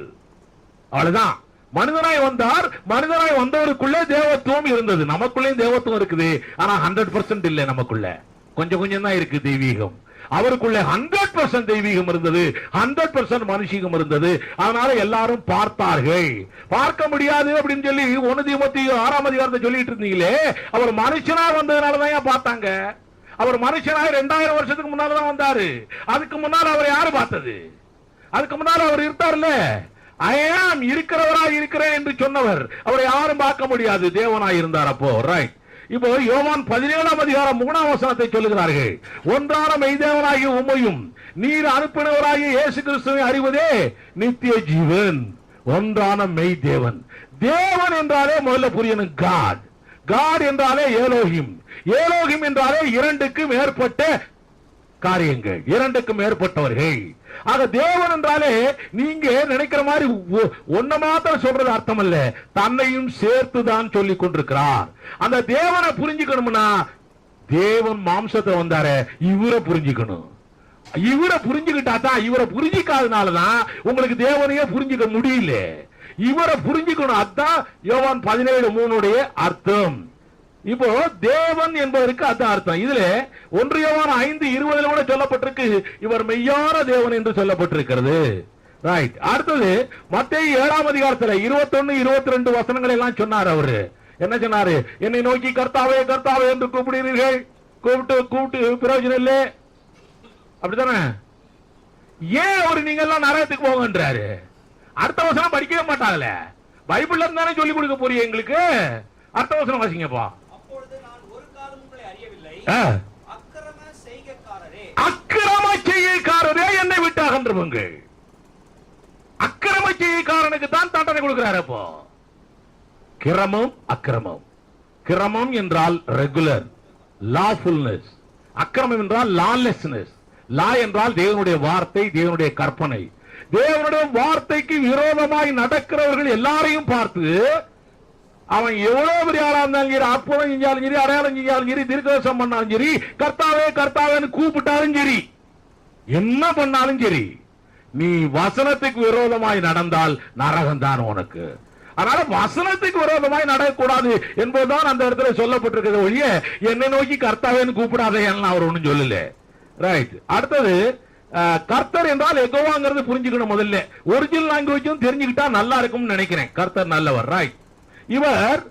அவ்வளவுதான். மனிதனாய் வந்தார், மனிதனாய் வந்தவருக்குள்ளே தேவத்துவம் இருந்தது. நமக்குள்ளே தேவத்துவம் இருக்குது, ஆனா 100% இல்ல. நமக்குள்ள கொஞ்சம் கொஞ்சம் தான் இருக்கு தெய்வீகம். அவருக்குள்ள 100% தெய்வீகம் இருந்தது, 100% மனுஷீகம் இருந்தது. அதனால எல்லாரும் பார்த்தார்கள். பார்க்க முடியாது அப்படின்னு சொல்லி 1 தீமோத்தேயு 6ஆம் அதிகாரத்தை சொல்லிட்டு இருந்தீங்களே, அவர் மனுஷனா வந்ததுனாலதான் பார்த்தாங்க. அவர் மனுஷனாய் 2000 வருஷத்துக்கு முன்னாலதான் வந்தாரு. அதுக்கு முன்னால் அவர் யாரு பார்த்தது? அதுக்கு முன்னால் அவர் இருந்தார்ல, ஐயாம் இருக்கிறவராய் இருக்கிறேன் என்று சொன்னவர், அவரை யாரும் பார்க்க முடியாது, தேவனாய் இருந்தார். அப்போ ரைட். இப்போ யோவான் 17ஆம் அதிகாரம் 3ஆம் வசனத்தை சொல்லுகிறார்கள். ஒன்றான மெய்தேவனாகிய உம்மையும் நீர் அனுப்பினவராகிய இயேசு கிறிஸ்துவை அறிவதே நித்திய ஜீவன். ஒன்றான மெய்தேவன். தேவன் என்றாலே முதல்ல புரியணும் காட். காட் என்றாலே ஏலோகிம். ஏலோகிம் என்றாலே 2க்கு மேற்பட்ட காரியங்கள், 2க்கு மேற்பட்டவர்கள். ஆக தேவன் என்றாலே நீங்க நினைக்கிற மாதிரி ஒன்ன மாத்திரம் சொல்றது அர்த்தம் அல்ல, தன்னையும் சேர்த்துதான் சொல்லிக் கொண்டிருக்கிறார். அந்த தேவனை புரிஞ்சுக்கணும்னா தேவன் மாம்சத்தை வந்தாரு, இவரை புரிஞ்சுக்கணும். இவரை புரிஞ்சுக்கிட்டா தான், இவரை புரிஞ்சிக்காதனாலதான் உங்களுக்கு தேவனையே புரிஞ்சுக்க முடியல. இவரை புரிஞ்சுக்கணும். அதுதான் யோவான் 17:3 அர்த்தம். இப்போ தேவன் என்பதற்கு அதான் அர்த்தம். இதுல 1 யோவான் 5:20 கூட சொல்லப்பட்டிருக்கு, இவர் மெய்யான தேவன் என்று சொல்லப்பட்டிருக்கிறது. ரைட். அடுத்தது மத்தேயு 7ஆம் அதிகாரத்துல 21, 22 வசனங்கள் எல்லாம் சொன்னார். அவரு என்ன சொன்னாரு? என்னை நோக்கி கர்த்தாவே கர்த்தாவே என்று கூப்பிடுகிறீர்கள், கூப்பிட்டு பிரயோஜனம் இல்லை. அப்படித்தானே? ஏன் அவரு நீங்க எல்லாம் நரகத்துக்கு போங்கன்றாரு? அடுத்த வசனம் படிக்கவே மாட்டாங்கல்ல. பைபிள்ல இருந்தானே சொல்லி கொடுக்க போறீங்க எங்களுக்கு. அடுத்த வசனம் வாசிங்கப்பா. அப்பொழுது நான் ஒரு காலம் உங்களை அறியவில்லை, அக்கிரம செய்கைக்காரரே, அக்கிரம செய்கைக்காரரே என்னை விட்டு அகன்றுவங்கள். அக்கிரம செய்கைக்காரனுக்கு தான் தண்டனை கொடுக்கிறார். அப்போ கிரமம் அக்கிரமம். கிரமம் என்றால் ரெகுலர் லாஃபுல்னஸ், அக்கிரமம் என்றால் லாலெஸ்னஸ். லா என்றால் தேவனுடைய வார்த்தை, தேவனுடைய கற்பனை. தேவனுடைய வார்த்தைக்கு விரோதமாய் நடக்கிறவர்கள் எல்லாரையும் பார்த்து, அவன் எவ்வளவு பெரிய ஆளா இருந்தாலும் சரி, அற்புதம் செஞ்சாலும் சரி, அடையாளம் செஞ்சாலும் சரி, தீர்க்கதரிசனம் பண்ணாலும் சரி, கர்த்தாவே கர்த்தாவேன்னு கூப்பிட்டாலும் சரி, என்ன பண்ணாலும் சரி, நீ வசனத்துக்கு விரோதமாய் நடந்தால் நரகம் தான் உனக்கு. அதனால வசனத்துக்கு விரோதமாய் நடக்கக்கூடாது என்பதுதான் அந்த இடத்துல சொல்லப்பட்டிருக்கிறது ஒழிய என்னை நோக்கி கர்த்தாவேன்னு கூப்பிடாதே அவர் ஒண்ணும் சொல்லல. ரைட். அடுத்தது கர்த்தர் என்றால் எகோவாங்கிறது புரிஞ்சுக்கணும். முதல்ல ஒரிஜினல் லாங்குவேஜும் தெரிஞ்சுக்கிட்டா நல்லா இருக்கும்னு நினைக்கிறேன். கர்த்தர் நல்லவர். ரைட். இவர்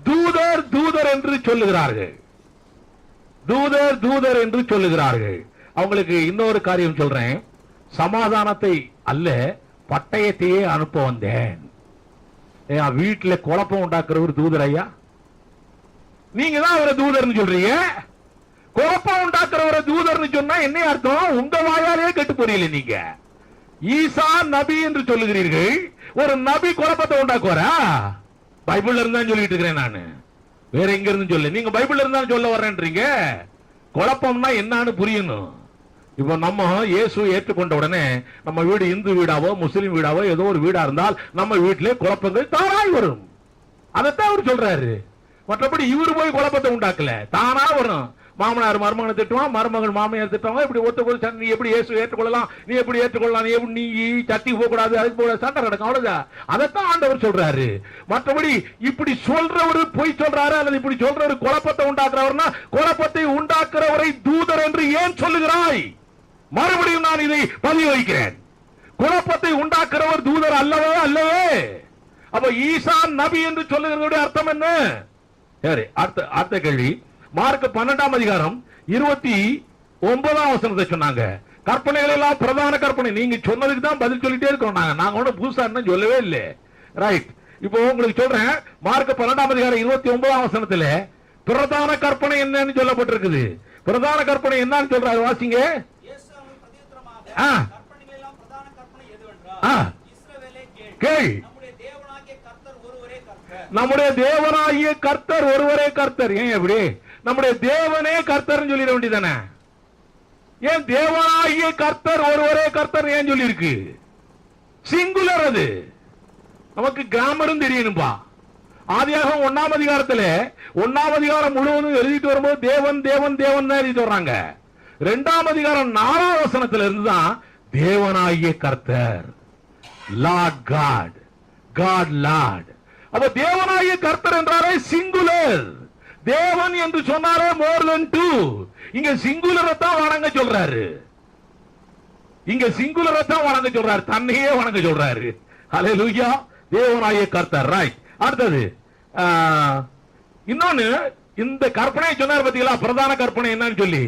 தூதர் தூதர் என்று சொல்லுகிறார்கள். தூதர் தூதர் என்று சொல்லுகிறார்கள். அவங்களுக்கு இன்னொரு காரியம் சொல்றேன். சமாதானத்தை அல்ல, பட்டயத்தையே அனுப்ப வந்தேன். வீட்டுல குழப்பம் உண்டாக்குறவர் தூதர் ஐயா. நீங்க தான் அவரை தூதர்னு சொல்றீங்க. குழப்பம் உண்டாக்குறவரை தூதர்னு சொன்னா என்ன அர்த்தம்? உங்க வாயாலே கெட்டு போறீங்க. நீங்க ஈசா நபி என்று சொல்லுகிறீர்கள். ஒரு நபி குழப்பத்தை உண்டாக்குவாரா? பைபிள்ல இருந்தா சொல்லிட்டு இருக்கிறேன் நானு, வேற எங்க இருந்து சொல்ல. நீங்க பைபிள்ல இருந்தா சொல்ல வர்றேன்றீங்க. குழப்பம்னா என்னன்னு புரியணும். இப்ப நம்ம இயேசு ஏற்றுக்கொண்ட உடனே நம்ம வீடு இந்து வீடாவோ முஸ்லிம் வீடாவோ ஏதோ ஒரு வீடா இருந்தால் நம்ம வீட்டிலே குழப்பங்கள் தானாய் வரும். அதைத்தான் அவர் சொல்றாரு. மற்றபடி இவரு போய் குழப்பத்தை உண்டாக்கல, தானா வரும். மாமனார் மருமகனை திட்டுவான், மருமகள் மாமியார் திட்டுவாங்க. இப்படி ஒத்துக்கொள்ள நீ எப்படி இயேசு ஏற்றுக்கொள்ளலாம், நீ எப்படி ஏற்றுக்கொள்ளலாம், நீ எப்படி, நீ சட்டி போக கூடாது, அதுக்கு போக சண்டை நடக்கும். அவ்வளவுதான். அதைத்தான் ஆண்டவர் சொல்றாரு. மற்றபடி இப்படி சொல்றவரு பொய் சொல்றாரு, அல்லது இப்படி சொல்றவரு குழப்பத்தை உண்டாக்குறவர்னா, குழப்பத்தை உண்டாக்குறவரை தூதர் என்று ஏன் சொல்லுகிறாய்? மறுபடியும் நான் இதை பதிவு வைக்கிறேன். குழப்பத்தை உண்டாக்குறவர் தூதர் அல்லவே அல்லவே. அப்ப ஈசா நபி என்று சொல்லுகிறதுடைய அர்த்தம் என்ன? சரி, அடுத்த கேள்வி. மார்க் 12ஆம் அதிகாரம் 29ஆம் வசனத்தை சொன்னாங்க. கற்பனைகள் எல்லாம் பிரதான கற்பனை. நீங்க சொன்னதுக்கு தான் பதில் சொல்லிட்டே இருக்கோம். நாங்க ஒன்னும் புதுசா என்ன சொல்லவே இல்லை. ரைட். இப்போ உங்களுக்கு சொல்றேன், மார்க் 12:29 பிரதான கற்பனை என்னன்னு சொல்லப்பட்டிருக்குது. பிரதான கற்பனை என்னன்னு சொல்றாரு, வாசிங்க. இயேசு அவனுக்கு பிரதியுத்தரமாக, கற்பனைகள் எல்லாம் பிரதான கற்பனை எதுவென்றால், இஸ்ரவேலே கேள், நம்முடைய தேவனாகிய கர்த்தர் ஒருவரே கர்த்தர். நம்முடைய தேவனாகிய கர்த்தர் ஒருவரே கர்த்தர். ஏன் எப்படி? நம்முடைய தேவனே கர்த்தர்னு சொல்லிட வேண்டியதானே? ஏன் தேவனாகிய கர்த்தர் ஒருவரே கர்த்தர் ஏன் சொல்லி இருக்கு? சிங்குலர். அது நமக்கு கிராமரும் தெரியணும்பா. ஆதியாகமம் 1ஆம் அதிகாரத்துல 1ஆம் அதிகாரம் முழுவதும் எழுதிட்டு வரும்போது தேவன் தேவன் தேவன் தான் எழுதிட்டு வர்றாங்க. 2ஆம் அதிகாரம் 4ஆம் வசனத்துல இருந்துதான் தேவனாகிய கர்த்தர், லார்ட் காட், காட் லார்ட். அப்ப தேவனாகிய கர்த்தர் என்றாலே சிங்குலர். தேவன் என்று சொன்னாலே மோர் தென் 2. இங்க சிங்குலரை தான் வணங்க சொல்றாரு. இங்க சிங்குலரை தான் வணங்க சொல்றாரு, தன்னையே வணங்க சொல்றாரு. ஹல்லேலூயா. தேவனாகிய கர்த்தர். ரைட். அடுத்தது இன்னொன்னு, இந்த கற்பனையை சொன்னார் பாத்தீங்களா, பிரதான கற்பனை என்னன்னு சொல்லி.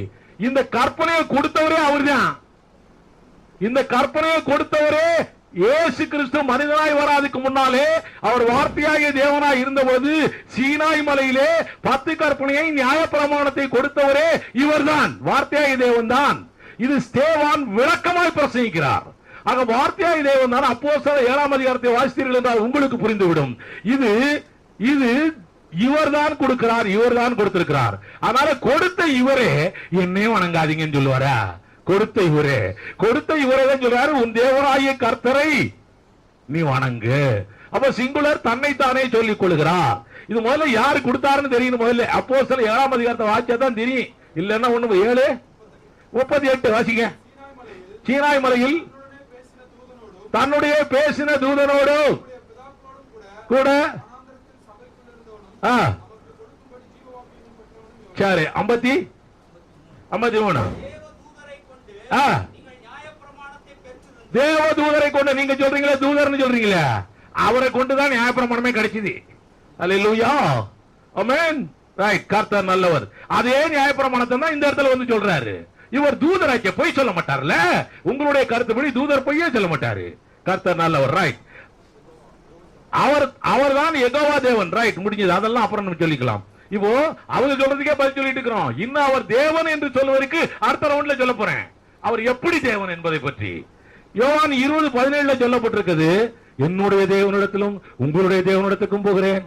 இந்த கற்பனையை கொடுத்தவரே அவர்தான். இந்த கற்பனையை கொடுத்தவரே இயேசு கிறிஸ்து மனிதனாய் வராதுக்கு முன்னாலே அவர் வார்த்தையாகிய தேவனாய் இருந்தபோது சீனாய் மலையிலே 10 கற்பனையை நியாயப்பிரமாணத்தை கொடுத்தவரே இவர்தான், வார்த்தையாகிய தேவன் தான். இது ஸ்தேவான் விளக்கமாய் பிரசங்கிக்கிறார். ஆக வார்த்தையாகிய தேவன் தான். அப்போஸ்தலர் 7ஆம் அதிகாரத்தை வாசித்தீர்கள் என்றால் உங்களுக்கு புரிந்துவிடும். இது இது இவர்தான் கொடுக்கிறார், இவர்தான் கொடுத்திருக்கிறார். அதனால கொடுத்த இவரே என்னையே வணங்காதீங்கன்னு சொல்லுவாரா? கொடுத்த இவரே தான் சொல்றாரு, உன் தேவனாகிய கர்த்தரை நீ வணங்கு. அப்ப சிங்குலர் தன்னைத்தானே சொல்லிக் கொள்கிறார். இது முதல்ல யாரு கொடுத்தாருன்னு தெரியும். முதல்ல அப்போஸ்தலர் 7ஆம் அதிகாரத்தை வாசிச்சா தான் தெரியும். இல்லன்னா 7:38 வாசிங்க. சீனாய் மலையில் தன்னுடைய பேசின தூதனோடு கூட சரி 53 தேவதூதரை கொண்டு நீங்க சொல்றீங்களா, தூதர்னு சொல்றீங்களா, அவரை கொண்டுதான் நியாயப்பிரமாணமே கிடைச்சது. அல்லேலூயா. ஆமென். ரைட். கர்த்தர் நல்லவர். அதே நியாயப்பிரமாணத்தை தான் இந்த இடத்துல வந்து சொல்றாரு. இவர் தூதராச்சே, பொய் சொல்ல மாட்டார்ல. உங்களுடைய கருத்துப்படி தூதர் பொய்யே சொல்ல மாட்டாரு. கர்த்தர் நல்லவர். ரைட். அவர் தான் யெகோவா தேவன். ரைட். முடிஞ்சது. அதெல்லாம் அப்புறம் நம்ம சொல்லிக்கலாம். இப்போ அவங்க சொல்றதுக்கே பதில் சொல்லிட்டு இருக்கிறோம். இன்னும் அவர் தேவன் என்று சொல்வதற்கு அடுத்த ரவுண்ட்ல சொல்ல போறேன், அவர் எப்படி தேவன் என்பதை பற்றி. யோவான் 20:17 சொல்லப்பட்டிருக்கிறது, என்னுடைய தேவனிடத்திலும் உங்களுடைய தேவனிடத்துக்கும் போகிறேன்.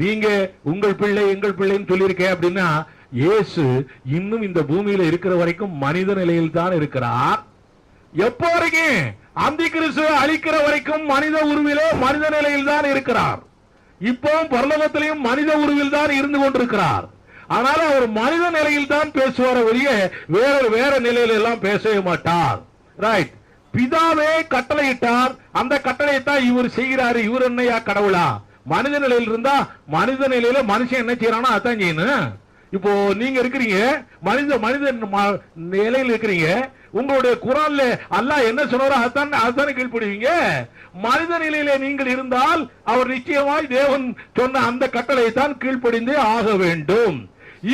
நீங்க உங்கள் பிள்ளை எங்கள் பிள்ளைன்னு சொல்லியிருக்கேன். அப்படின்னா இயேசு இன்னும் இந்த பூமியில இருக்கிற வரைக்கும் மனித நிலையில் தான் இருக்கிறார். எப்போ வரைக்கும்? அந்தி கிறிஸ்து அழிக்கிற வரைக்கும் மனித உருவிலே மனித நிலையில் தான் இருக்கிறார். இப்பவும் பரலோகத்திலையும் மனித உருவில் தான் இருந்து கொண்டிருக்கிறார். ஆனால் அவர் மனித நிலையில் தான் பேசுவார் ஒழிய வேற நிலையில எல்லாம் பேசவே மாட்டார். ரைட். பிதாவே கட்டளையிட்டார், அந்த கட்டளையை தான் இவர் செய்கிறாரு. இவர் என்னையா கடவுளா? மனித நிலையில் இருந்தா மனித நிலையில மனுஷன் என்ன செய்யறானோ அதான் செய்யணும். இப்போ நீங்க இருக்கிறீங்க மனித நிலையில் இருக்கிறீங்க. உங்களுடைய குரான்ல அல்லாஹ் என்ன சொன்னாரோ அதானே கீழ்ப்படுவீங்க. மனித நிலையில நீங்கள் இருந்தால் அவர் நிச்சயமாய் தேவன் சொன்ன அந்த கட்டளையை தான் கீழ்ப்படிந்தே ஆக வேண்டும்.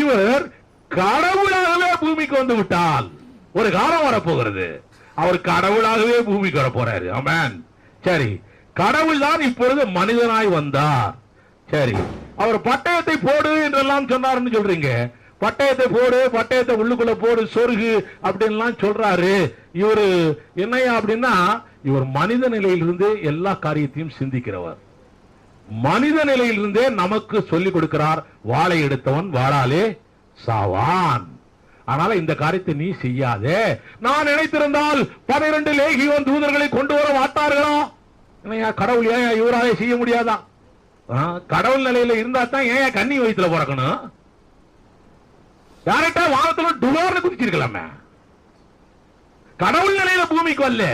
இவர் கடவுளாகவே பூமிக்கு வந்து விட்டால் ஒரு காலம் வரப்போகிறது, அவர் கடவுளாகவே பூமிக்கு வர போறாரு. ஆமென். சரி, கடவுள் தான் இப்பொழுது மனிதனாய் வந்தார். சரி, அவர் பட்டயத்தை போடு என்றெல்லாம் சொன்னார்னு சொல்றீங்க. பட்டயத்தை போடு, பட்டயத்தை உள்ளுக்குள்ள போடு, சொருகு அப்படின்லாம் சொல்றாரு. இவரு என்னையா அப்படின்னா, இவர் மனித நிலையிலிருந்து எல்லா காரியத்தையும் சிந்திக்கிறவர். மனித நிலையிலிருந்தே நமக்கு சொல்லிக் கொடுக்கிறார், வாளை எடுத்தவன் வாளாலே சாவான். அதனால இந்த காரியத்தை நீ செய்யாதே. நான் நினைத்திருந்தால் 12 லேகியோன் தூதர்களை கொண்டு வர மாட்டார்களா? கடவுள் ஏன் இவராலே செய்ய முடியாதா? கடவுள் நிலையில இருந்தா தான் ஏன் கன்னி வயிற்றுல பிறக்கணும்? யார்கிட்ட வானத்துல டுவார்னு குதிச்சிருக்கலாமே. கடவுள் நிலையில பூமிக்கு வரல.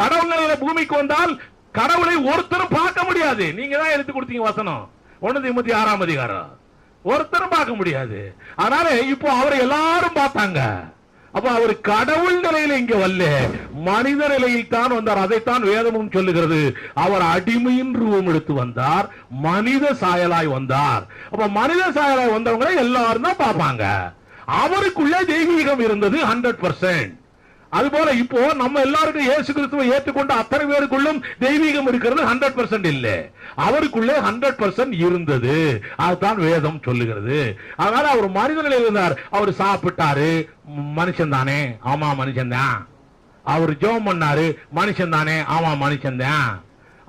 கடவுள் நிலையில பூமிக்கு வந்தால் கடவுளை ஒருத்தரும் பார்க்க முடியாது. நீங்க தான் எடுத்து கொடுத்தீங்க வசனம் 1 தீமோத்தேயு 6ஆம் அதிகாரம். ஒருத்தரும் பார்க்க முடியாது. அதனால இப்போ அவரை எல்லாரும் பார்த்தாங்க. அப்ப அவர் கடவுள் நிலையில இங்க வரல, மனித நிலையில் தான் வந்தார். அதைத்தான் வேதமும் சொல்லுகிறது. அவர் அடிமையின் ரூபம் எடுத்து வந்தார், மனித சாயலாய் வந்தார். அப்ப மனித சாயலாய் வந்தவங்களை எல்லாரும் தான் பார்ப்பாங்க. அவருக்குள்ள தெய்வீகம் இருந்தது 100%. அதுபோல இப்போ நம்ம எல்லாருக்கும் இயேசு கிறிஸ்துவை ஏற்றுக்கொண்ட அத்தனை பேருக்குள்ளும் தெய்வீகம் இருக்கிறது 100% இல்ல, அவருக்குள்ளே 100% இருந்தது. அதுதான் வேதம் சொல்லுகிறது. அதனால அவர் மனிதனில் இருந்தார். அவர் சாப்பிட்டாரு, மனுஷன் தானே, ஆமா மனுஷன் தான். அவர் ஜெபம் பண்ணாரு, மனுஷன் தானே, ஆமா மனுஷன் தான்.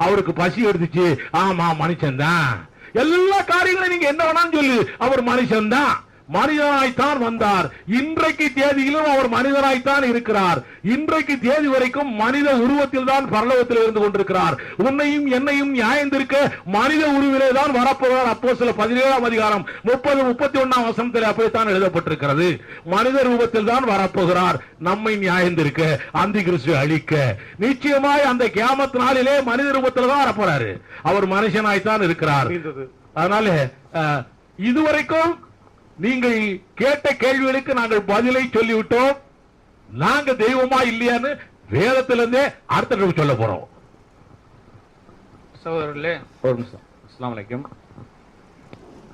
அவருக்கு பசி எடுத்துச்சு, ஆமா மனுஷன் தான். எல்லா காரியங்களையும் நீங்க என்ன வேணாலும் சொல்லு, அவர் மனுஷன் தான். மனிதனாய்த்தான் வந்தார். இன்றைக்கு தேதியிலும் அவர் மனிதனாய்த்தான் இருக்கிறார். இன்றைக்கு தேதி வரைக்கும் மனித உருவத்தில் தான் பரலோகத்தில் இருந்து கொண்டிருக்கிறார். உன்னையும் என்னையும் நியாயந்திருக்க மனித உருவிலே தான் வரப்போகிறார். அப்போஸ்தலர் 17ஆம் அதிகாரம் 30-31 வசனத்தில் அப்படித்தான் எழுதப்பட்டிருக்கிறது. மனித ரூபத்தில் தான் வரப்போகிறார், நம்மை நியாயந்திருக்க, அந்தி கிறிஸ்து அழிக்க. நிச்சயமாய் அந்த கியாமத் நாளிலே மனித ரூபத்தில் தான் வரப்போறாரு. அவர் மனுஷனாய்த்தான் இருக்கிறார். அதனால இதுவரைக்கும் நீங்கள் கேட்ட கேள்விகளுக்கு நாங்கள் பதிலை சொல்லிவிட்டோம். நாங்க தெய்வமா இல்லையான்னு வேதத்திலிருந்தே அடுத்த சொல்ல போறோம். சகோதரர்களே, ஒரு நிமிஷம். அஸ்ஸலாமு அலைக்கும்.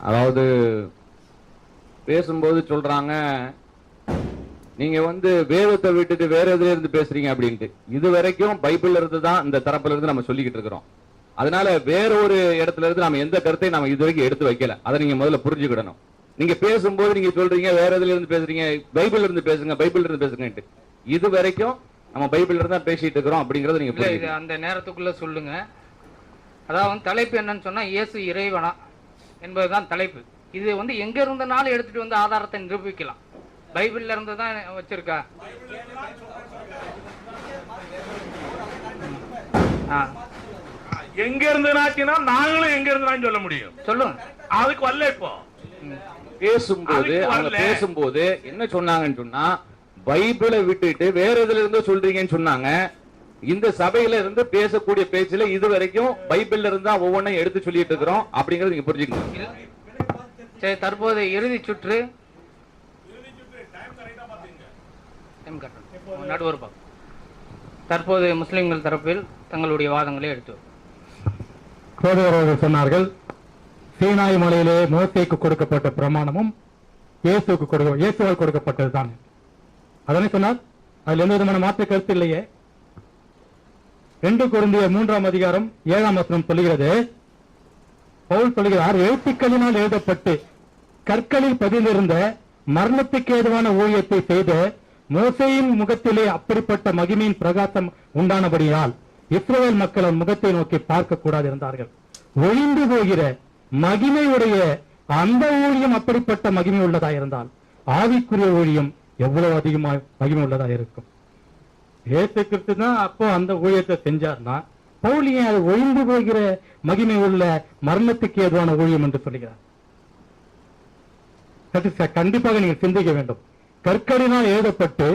அதாவது பேசும்போது சொல்றாங்க, நீங்க வேதத்தை விட்டுட்டு வேற எதுல இருந்து பேசுறீங்க அப்படின்ட்டு. இது வரைக்கும் பைபிள்ல இருந்து தான் இந்த தரப்புல இருந்து நம்ம சொல்லிக்கிட்டு இருக்கிறோம். அதனால வேற ஒரு இடத்துல இருந்து நம்ம எந்த கருத்தையும் நம்ம இது வரைக்கும் எடுத்து வைக்கல. அதை நீங்க முதல்ல புரிஞ்சுக்கிடணும். நீங்க பேசும்போது நீங்க சொல்றீங்க வேற எதுல இருந்து பேசுறீங்க, பைபிள்ல இருந்து பேசுங்க, பைபிள்ல இருந்து பேசுங்க. இது வரைக்கும் நம்ம பைபிள்ல இருந்தா பேசிட்டு இருக்கிறோம் அப்படிங்கறத நீங்க இது அந்த நேரத்துக்குள்ள சொல்லுங்க. அதாவது தலைப்பு என்னன்னு சொன்னா இயேசு இறைவனா என்பதுதான் தலைப்பு. இது எங்க இருந்தனாலும் எடுத்துட்டு வந்து ஆதாரத்தை நிரூபிக்கலாம். பைபிள்ல இருந்து தான் வச்சிருக்கா. எங்க இருந்து நாங்களும் எங்க இருந்து சொல்ல முடியும். சொல்லுங்க. அதுக்கு வரல. இப்போ பேசும்போது என்ன சொன்னாங்கன்னு சொன்னா, பைபிளை விட்டுட்டு வேற எதுல இருந்தோ சொல்றீங்கன்னு சொன்னாங்க. இந்த சபையில இருந்து பேசக்கூடிய பேச்சுல இது வரைக்கும் பைபிள்ல இருந்தா ஒவ்வொன்றையும் எடுத்து சொல்லிட்டு இருக்கிறோம் அப்படிங்கறது நீங்க புரிஞ்சுக்கணும். சரி, தற்போது இறுதி சுற்று நடுவர் பக்கம். தற்போது முஸ்லிம்கள் தரப்பில் தங்களுடைய வாதங்களை எடுத்து சொன்னார்கள். சீனாய் மலையிலே மோசேக்கு கொடுக்கப்பட்ட பிரமாணமும் இயேசுவால் கொடுக்கப்பட்டதுதான். அதனை சொன்னார். அதில் எந்த விதமான மாற்று கருத்து இல்லையே. 2 கொரிந்தியர் 3ஆம் அதிகாரம் 7ஆம் வசனம் சொல்லுகிறது, பவுல் சொல்லுகிறார், எழுத்துக்களினால் எழுதப்பட்டு கற்களில் பதிந்திருந்த மரணத்துக்கு ஏதுவான ஊழியத்தை செய்த மோசேயின் முகத்திலே அப்படிப்பட்ட மகிமையின் பிரகாசம் உண்டானபடியால் இஸ்ரவேல் மக்கள் முகத்தை நோக்கி பார்க்க கூடாது இருந்தார்கள். ஒழிந்து போகிற மகிமையுடைய அந்த ஊழியம் அப்படிப்பட்ட மகிமை உள்ளதா இருந்தால் ஆவிக்குரிய ஊழியம் எவ்வளவு அதிகமாக மகிமை உள்ளதா இருக்கும். இயேசு கிறிஸ்து தான் அப்போ அந்த ஊழியத்தை செஞ்சார்னா பவுல் ஏன் அது ஒழிந்து போகிற மகிமை உள்ள மரணத்துக்கு ஏதுவான ஊழியம் என்று சொல்லுகிறார். கண்டிப்பாக நீங்கள் சிந்திக்க வேண்டும். கற்களினால் எழுதப்பட்டு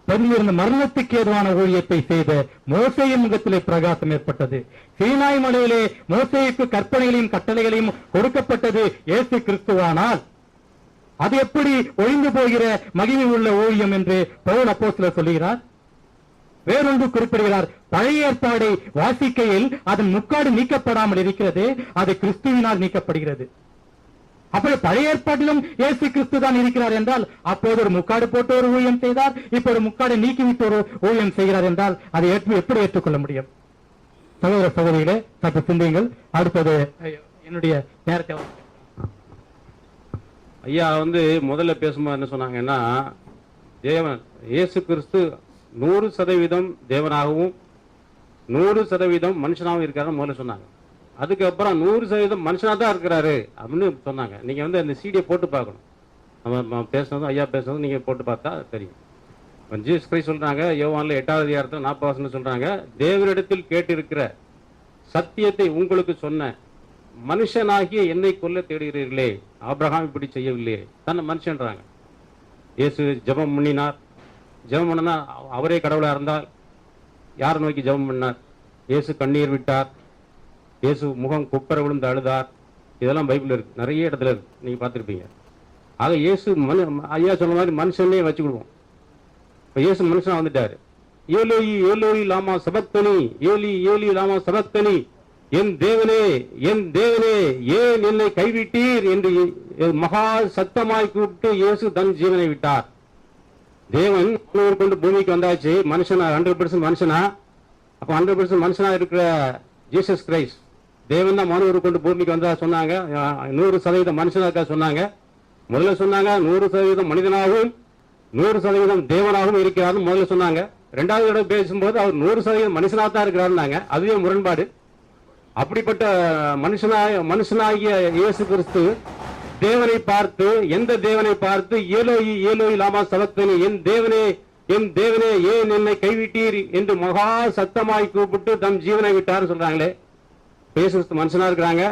பதிலிருந்த மரணத்துக்கு ஏதுவான ஊழியத்தை செய்த மோசேயின் முகத்திலே பிரகாசம் ஏற்பட்டது. சீனாய் மலையிலே மோசேயுக்கு கற்பனைகளையும் கட்டளைகளையும் கொடுக்கப்பட்டது இயேசு கிறிஸ்துவானால் அது எப்படி ஒழிந்து போகிற மகிமை உள்ள ஊழியம் என்று பவுல் அப்போஸ்தலர் சொல்லுகிறார். வேறொன்று குறிப்பிடுகிறார், பழைய ஏற்பாடை வாசிக்கையில் அதன் முக்காடு நீக்கப்படாமல் இருக்கிறது, அது கிறிஸ்துவினால் நீக்கப்படுகிறது. அப்படி பழைய ஏற்பாட்டிலும் இயேசு கிறிஸ்து தான் இருக்கிறார் என்றால் அப்போது ஒரு முக்காடு போட்டு ஒரு ஊழியம் செய்தார், இப்ப ஒரு முக்காடு நீக்கிவிட்டு ஒரு ஊழியம் செய்கிறார் என்றால் அதை எப்படி ஏற்றுக்கொள்ள முடியும்? சகோதர சகோதரிகளே, சற்று சிந்தியுங்கள். அடுத்தது என்னுடைய நேரத்தை ஐயா முதல்ல பேசும்போது என்ன சொன்னாங்கன்னா, தேவன் இயேசு கிறிஸ்து 100% தேவனாகவும் 100% மனுஷனாகவும் இருக்காருன்னு முதல்ல சொன்னாங்க. அதுக்கப்புறம் 100% மனுஷனா தான் இருக்கிறாரு அப்படின்னு சொன்னாங்க. நீங்க அந்த சீடியை போட்டு பார்க்கணும். நம்ம பேசுனதும் ஐயா பேசுனதும் நீங்க போட்டு பார்த்தா தெரியும். ஜீசஸ் கிறிஸ்து சொல்றாங்க, யோவான்ல 8ஆவது அதிகாரத்துல 40 வசனம் சொல்றாங்க, தேவனிடத்தில் கேட்டிருக்கிற சத்தியத்தை உங்களுக்கு சொன்ன மனுஷனாகிய என்னை கொல்ல தேடுகிறீர்களே, ஆபிரகாம் இப்படி செய்யவில்லையே, தன்னை மனுஷன்றாங்க. இயேசு ஜெபம் பண்ணினார். ஜெபம் பண்ணனா அவரே கடவுளா இருந்தால் யாரை நோக்கி ஜெபம் பண்ணார்? இயேசு கண்ணீர் விட்டார், இயேசு முகம் குப்பர விழுந்து அழுதார். இதெல்லாம் பைபிள் இருக்கு, நிறைய இடத்துல இருக்கு, நீங்க பார்த்துருப்பீங்க. ஆக இயேசு ஐயா சொன்ன மாதிரி மனுஷனே வச்சுக்கிடுவோம். இப்ப இயேசு மனுஷனா வந்துட்டாரு. ஏலோயி ஏலோயி லாமா சபக்தனி, ஏலி ஏலி லாமா சபக்தனி, என் தேவனே என் தேவனே ஏன் என்னை கைவிட்டீர் என்று மகா சத்தமாய் கூப்பிட்டு இயேசு தன் ஜீவனை விட்டார். தேவன் மனுவர் கொண்டு பூமிக்கு வந்தாச்சு, மனுஷனா 100% மனுஷனா. அப்ப 100% மனுஷனா இருக்கிற ஜீசஸ் கிரைஸ்ட் தேவன் தான் மனுவர் கொண்டு பூமிக்கு வந்தா சொன்னாங்க. 100% மனுஷனா இருக்கா சொன்னாங்க. முதல்ல சொன்னாங்க 100% மனிதனாகவும் 100% தேவனாகவும் இருக்கிறார் முதல்ல சொன்னாங்க. ரெண்டாவது தடவை பேசும்போது அவர் 100% மனுஷனாக தான் இருக்கிறாருன்னாங்க. அதுவே முரண்பாடு. அப்படிப்பட்ட மனுஷனாகிய இயேசு கிறிஸ்து தேவனை பார்த்து, எந்த தேவனை பார்த்து ஏலோயி ஏலோயி லாமா சபக்தனி, என் தேவனே ஏன் என்னை கைவிட்டீர் என்று மகா சத்தமாய் கூப்பிட்டு தம் ஜீவனை விட்டார் சொல்றாங்களே. இயேசு கிறிஸ்து மனுஷனா இருக்கிறாங்க,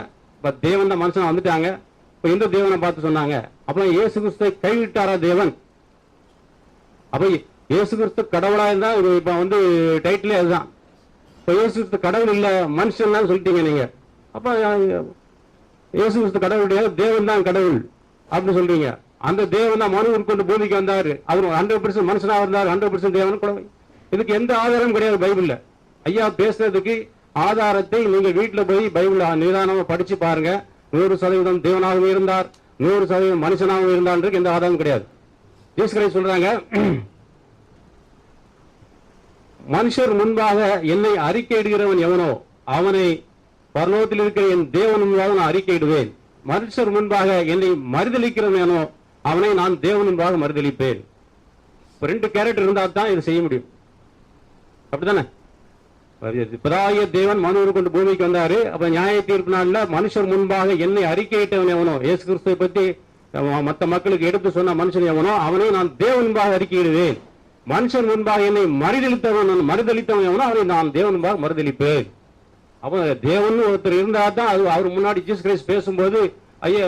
தேவன் தான் மனுஷனா வந்துட்டாங்க. இப்ப எந்த தேவனை பார்த்து சொன்னாங்க? அப்புறம் இயேசு கிறிஸ்துவை கைவிட்டாரா தேவன்? அப்ப இயேசு கிறிஸ்து கடவுளா இருந்தா இப்ப வந்து டைட்டிலே அதுதான். இப்ப இயேசு கிறிஸ்து கடவுள் இல்ல மனுஷன் தான் சொல்லிட்டீங்க நீங்க. அப்ப இயேசு கிறிஸ்து கடவுள் கிடையாது, தேவன் தான் கடவுள் அப்படின்னு சொல்றீங்க. அந்த தேவன் தான் மனுவர் கொண்டு பூமிக்கு வந்தாரு. அவர் 100% மனுஷனா இருந்தார், 100% தேவன் கூட. இதுக்கு எந்த ஆதாரம் கிடையாது பைபிள்ல. ஐயா பேசுறதுக்கு ஆதாரத்தை நீங்க வீட்டுல போய் பைபிள் நிதானமா படிச்சு பாருங்க. 100% தேவனாகவும் இருந்தார், 100% மனுஷனாகவும் இருந்தார், எந்த ஆதாரமும் கிடையாது. ஜீசஸ் கிரைஸ்ட் சொல்றாங்க, மனுஷர் முன்பாக என்னை அறிக்கையிடுகிறவன் எவனோ அவனை பரலோகத்தில் இருக்கிற என் தேவன் முன்பாக நான் அறிக்கையிடுவேன். மனுஷர் முன்பாக என்னை மறுதளிக்கிறவன் எவனோ அவனை நான் தேவன் முன்பாக மறுதளிப்பேன். 2 கேரக்டர் இருந்தா தான் இது செய்ய முடியும். அப்படித்தானே? பிதாகிய தேவன் மனுவர் கொண்டு பூமிக்கு வந்தாரு. அப்ப நியாய தீர்ப்பு நாள்ல மனுஷர் முன்பாக என்னை அறிக்கையிட்டவன் எவனோ, இயேசு கிறிஸ்துவை பத்தி மற்ற மக்களுக்கு எடுத்து சொன்ன மனுஷன் எவனோ அவனை நான் தேவன் முன்பாக அறிக்கையிடுவேன். மனுஷன் முன்பாக என்னை மறுதளித்தவன் எவனோ அவனை நான் தேவன் முன்பாக மறுதளிப்பேன். அப்ப தேவன் ஒருத்தர் இருந்தா தான் அது அவர் முன்னாடி ஜீசஸ் கிரைஸ்ட் பேசும்போது ஐயா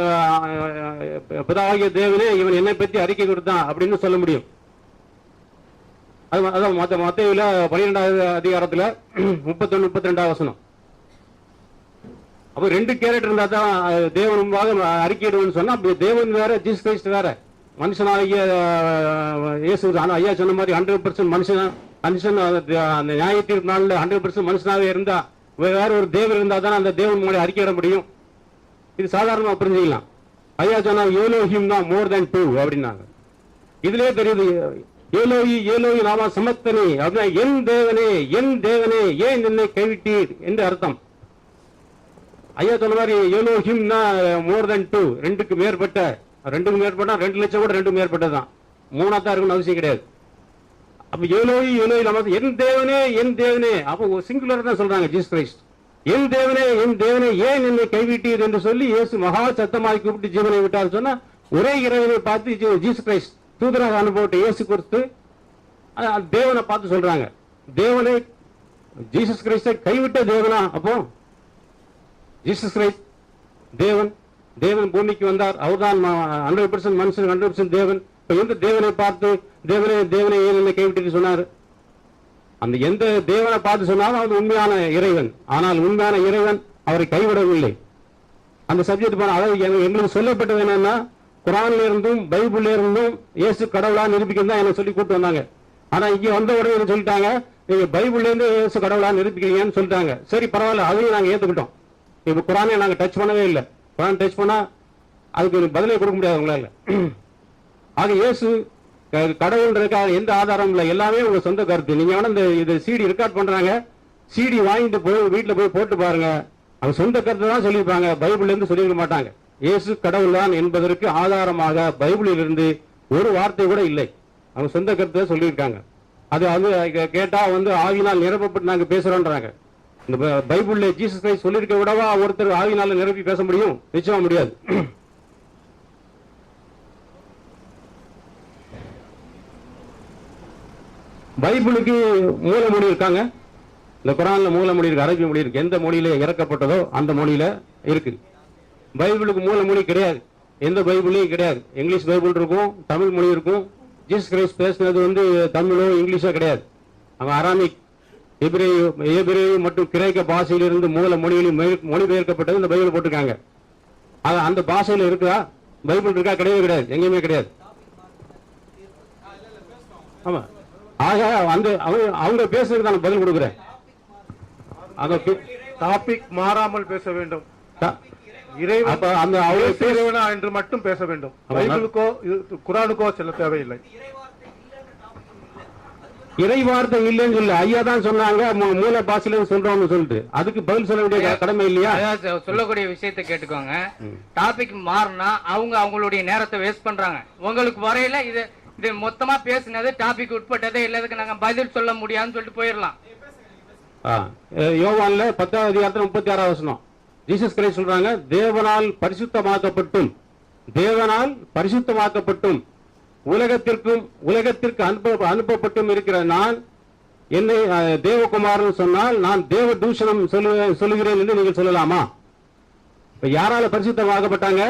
பிதாகிய தேவனே இவன் என்னை பத்தி அறிக்கை கொடுத்தான் அப்படின்னு சொல்ல முடியும். அதான் மத்தேயுல 12வது அதிகாரத்துல 31 32 வசனம். அப்ப 2 கேரக்டர் இருந்தா தான் தேவன் முன்பாக அறிக்கையிடுவேன்னு சொன்னா, அப்படி தேவன் வேற ஜீசஸ் கிரைஸ்ட் வேற. மனுஷனாகிய இயேசு ஐயா சொன்ன மாதிரி 100% மனுஷன் அந்த நியாய தீர்ப்பு நாள்ல 100% மனுஷனாவே இருந்தா வேற ஒரு தேவன் இருந்தா தானே அந்த தேவன் மூலம் அறிக்கையிட முடியும். இது சாதாரணமா புரிஞ்சுக்கலாம். ஐயா சொன்னா ஏலோஹிம் தான் மோர் தேன் 2 அப்படின்னாங்க. இதுலயே தெரியுது ஏலோயி நாமா சமத்தனி அப்படின்னா என் தேவனே ஏன் என்னை கைவிட்டீர் என்று அர்த்தம். ஐயா சொன்ன மாதிரி ஏலோஹிம் மோர் தேன் 2, 2க்கு மேற்பட்ட 2 லட்சம் கூட 2 மேற்பட்டதான், 3 தான் இருக்குன்னு அவசியம் கிடையாது. அப்ப ஏலோயி நாமா என் தேவனே அப்ப சிங்குலர் தான் சொல்றாங்க ஜீசஸ் கிரைஸ்ட். என் தேவனே ஏன் என்னை கைவிட்டீர் என்று சொல்லி இயேசு மகா சத்தமாய் கூப்பிட்டு ஜீவனை விட்டார் சொன்னா, ஒரே இறைவனை பார்த்து ஜீசஸ் கிரைஸ்ட் தூதராக அனுப்பப்பட்ட இயேசு கிறிஸ்து தேவனை பார்த்து சொல்றாங்க. தேவனை ஜீசஸ் கிரைஸ்டை கைவிட்ட தேவனா? அப்போ ஜீசஸ் கிரைஸ்ட் தேவன் பூமிக்கு வந்தார், அவர்தான் 100% மனுஷன், 100% தேவன். எந்த தேவனை பார்த்து தேவனை ஏன் என்னை கைவிட்டு சொன்னாரு? அந்த எந்த தேவனை பார்த்து சொன்னாலும் அது உண்மையான இறைவன். ஆனால் உண்மையான இறைவன் அவரை கைவிடவில்லை. அந்த சப்ஜெக்ட் அதாவது எங்களுக்கு சொல்லப்பட்டது என்னன்னா, குரான்ல இருந்தும் பைபிள்ல இருந்தும் இயேசு கடவுளா நிரூபிக்கிறது தான் எனக்கு சொல்லி கூப்பிட்டு வந்தாங்க. ஆனா இங்க வந்த உடனே சொல்லிட்டாங்க, நீங்க பைபிள்ல இருந்து இயேசு கடவுளா நிரூபிக்கிறீங்கன்னு சொல்லிட்டாங்க. சரி பரவாயில்ல, அதையும் நாங்க ஏத்துக்கிட்டோம். இப்ப குரானை நாங்க டச் பண்ணவே இல்லை. குரான் டச் பண்ணா அதுக்கு பதிலே கொடுக்க முடியாது உங்களால. ஆக இயேசு கடவுள்ன்றதுக்காக எந்த ஆதாரமும் இல்லை, எல்லாமே உங்க சொந்த கருத்து. நீங்க வேணா இந்த சிடி ரெக்கார்ட் பண்றாங்க, சிடி வாங்கிட்டு போய் வீட்டுல போய் போட்டு பாருங்க, அவங்க சொந்த கருத்து தான் சொல்லியிருப்பாங்க, பைபிள்ல இருந்து சொல்லியிருக்க மாட்டாங்க. இயேசு கடவுள் தான் என்பதற்கு ஆதாரமாக பைபிளில் இருந்து ஒரு வார்த்தை கூட இல்லை. அவங்க சொந்த கருத்தை சொல்லியிருக்காங்க. அது கேட்டா ஆவியினால் நிரப்பப்பட்டு நாங்க பேசுறோம்ன்றாங்க. இந்த பைபிள்ல ஜீசஸ் கிரைஸ்ட் சொல்லியிருக்க விடவா ஒருத்தர் ஆவியினால நிரப்பி பேச முடியும்? நிச்சயமா முடியாது. பைபிளுக்கு மூல மொழி இருக்காங்க. இந்த குரான்ல மூல மொழி இருக்கு, அரபி மொழி இருக்கு. எந்த மொழியில இறக்கப்பட்டதோ அந்த மொழியில இருக்கு. பைபிளுக்கு மூல மொழி கிடையாது, எந்த பைபிளையும் கிடையாது. இங்கிலீஷ் பைபிள் இருக்கும், தமிழ் மொழி இருக்கும். ஜீசஸ் கிரைஸ்ட் பேசினது தமிழோ இங்கிலீஷோ கிடையாது. அவங்க அராமிக், எபிரேயு மற்றும் கிரேக்க பாஷையிலிருந்து மூல மொழிகளில் மொழிபெயர்க்கப்பட்டது இந்த பைபிள் போட்டிருக்காங்க. அந்த பாஷையில இருக்கா? பைபிள் இருக்கா? கிடையவே கிடையாது, எங்கேயுமே கிடையாது. ஆமா, ஆக அவங்க பேசுறதுக்கு நான் பதில் கொடுக்குறேன். டாபிக் மாறாமல் பேச வேண்டும். என்று மட்டும் பேச வேண்டும். பைபிளுக்கோ குரானுக்கோ செல்ல தேவையில்லை. இறை வார்த்தை இல்லைன்னு சொல்லு. ஐயா தான் சொன்னாங்க மூல பாஷையில சொல்றோம்னு சொல்லிட்டு, அதுக்கு பதில் சொல்ல வேண்டிய கடமை இல்லையா? அதாவது சொல்லக்கூடிய விஷயத்தை கேட்டுக்கோங்க. டாபிக் மாறினா அவங்க அவங்களுடைய நேரத்தை வேஸ்ட் பண்றாங்க. உங்களுக்கு வரையில இது மொத்தமா பேசினது டாபிக் உட்பட்டதே இல்லதுக்கு நாங்க பதில் சொல்ல முடியாதுன்னு சொல்லிட்டு போயிடலாம். யோவான்ல 10வது அதிகாரத்துல 36வது வசனம் ஜீசஸ் கிரைஸ்ட் சொல்றாங்க, தேவனால் பரிசுத்தமாக்கப்பட்டும் உலகத்திற்கு அனுப்பப்பட்டும் இருக்கிற நான் என்னை தேவகுமாரன் சொன்னால் நான் தேவ தூஷணம் சொல்லுகிறேன் என்று நீங்கள் சொல்லலாமா? இப்ப யாரால பரிசுத்தமாக்கப்பட்டாங்க?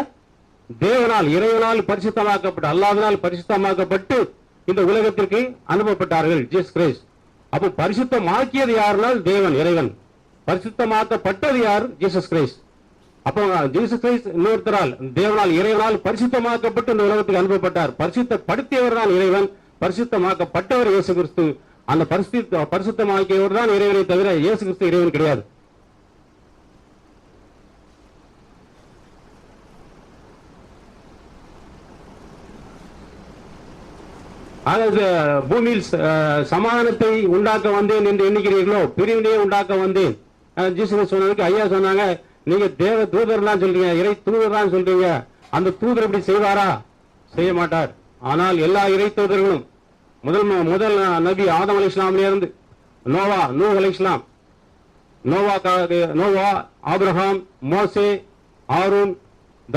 தேவனால், இறைவனால் பரிசுத்தமாக்கப்பட்டு, அல்லாஹ்வினால் பரிசுத்தமாக்கப்பட்டு இந்த உலகத்திற்கு அனுப்பப்பட்டார்கள் ஜீசஸ் கிரைஸ்ட். அப்போ பரிசுத்தமாக்கியது யாருனால் தேவன், இறைவன். பரிசுத்தமாக்கப்பட்டது யார்? Jesus Christ. அப்போ ஜீசஸ் கிரைஸ்ட் இன்னொருத்தரால், தேவனால், இறைவனால் பரிசுத்தமாக்கப்பட்டு இந்த உலகத்துக்கு அனுப்பப்பட்டார். பரிசுத்தப்படுத்தியவர் தான் இறைவன், பரிசுத்தமாக்கப்பட்டவர் இயேசு கிறிஸ்து. அந்த பரிசுத்தமாக்கியவர் தான் இறைவனை தவிர இயேசு கிறிஸ்து இறைவன் கிடையாது. பூமியில் சமாதானத்தை உண்டாக்க வந்தேன் என்று எண்ணிக்கிறீர்களோ, பிரிவினையை உண்டாக்க வந்தேன். ஜீசஸ் சொன்னதுக்கு ஐயா சொன்னாங்க, நீங்க தேவ தூதர்லாம் சொல்றீங்க, இறை தூதர்லாம் சொல்றீங்க. அந்த தூதர் இப்படி செய்வாரா? செய்ய மாட்டார். ஆனால் எல்லா இறை தூதர்களும் முதல் நபி ஆதம் அலைஹிஸ்ஸலாமிலே இருந்து நூஹ் அலைஹிஸ்ஸலாம், நோவா, ஆபிரகாம், மோசே, ஆரூன்,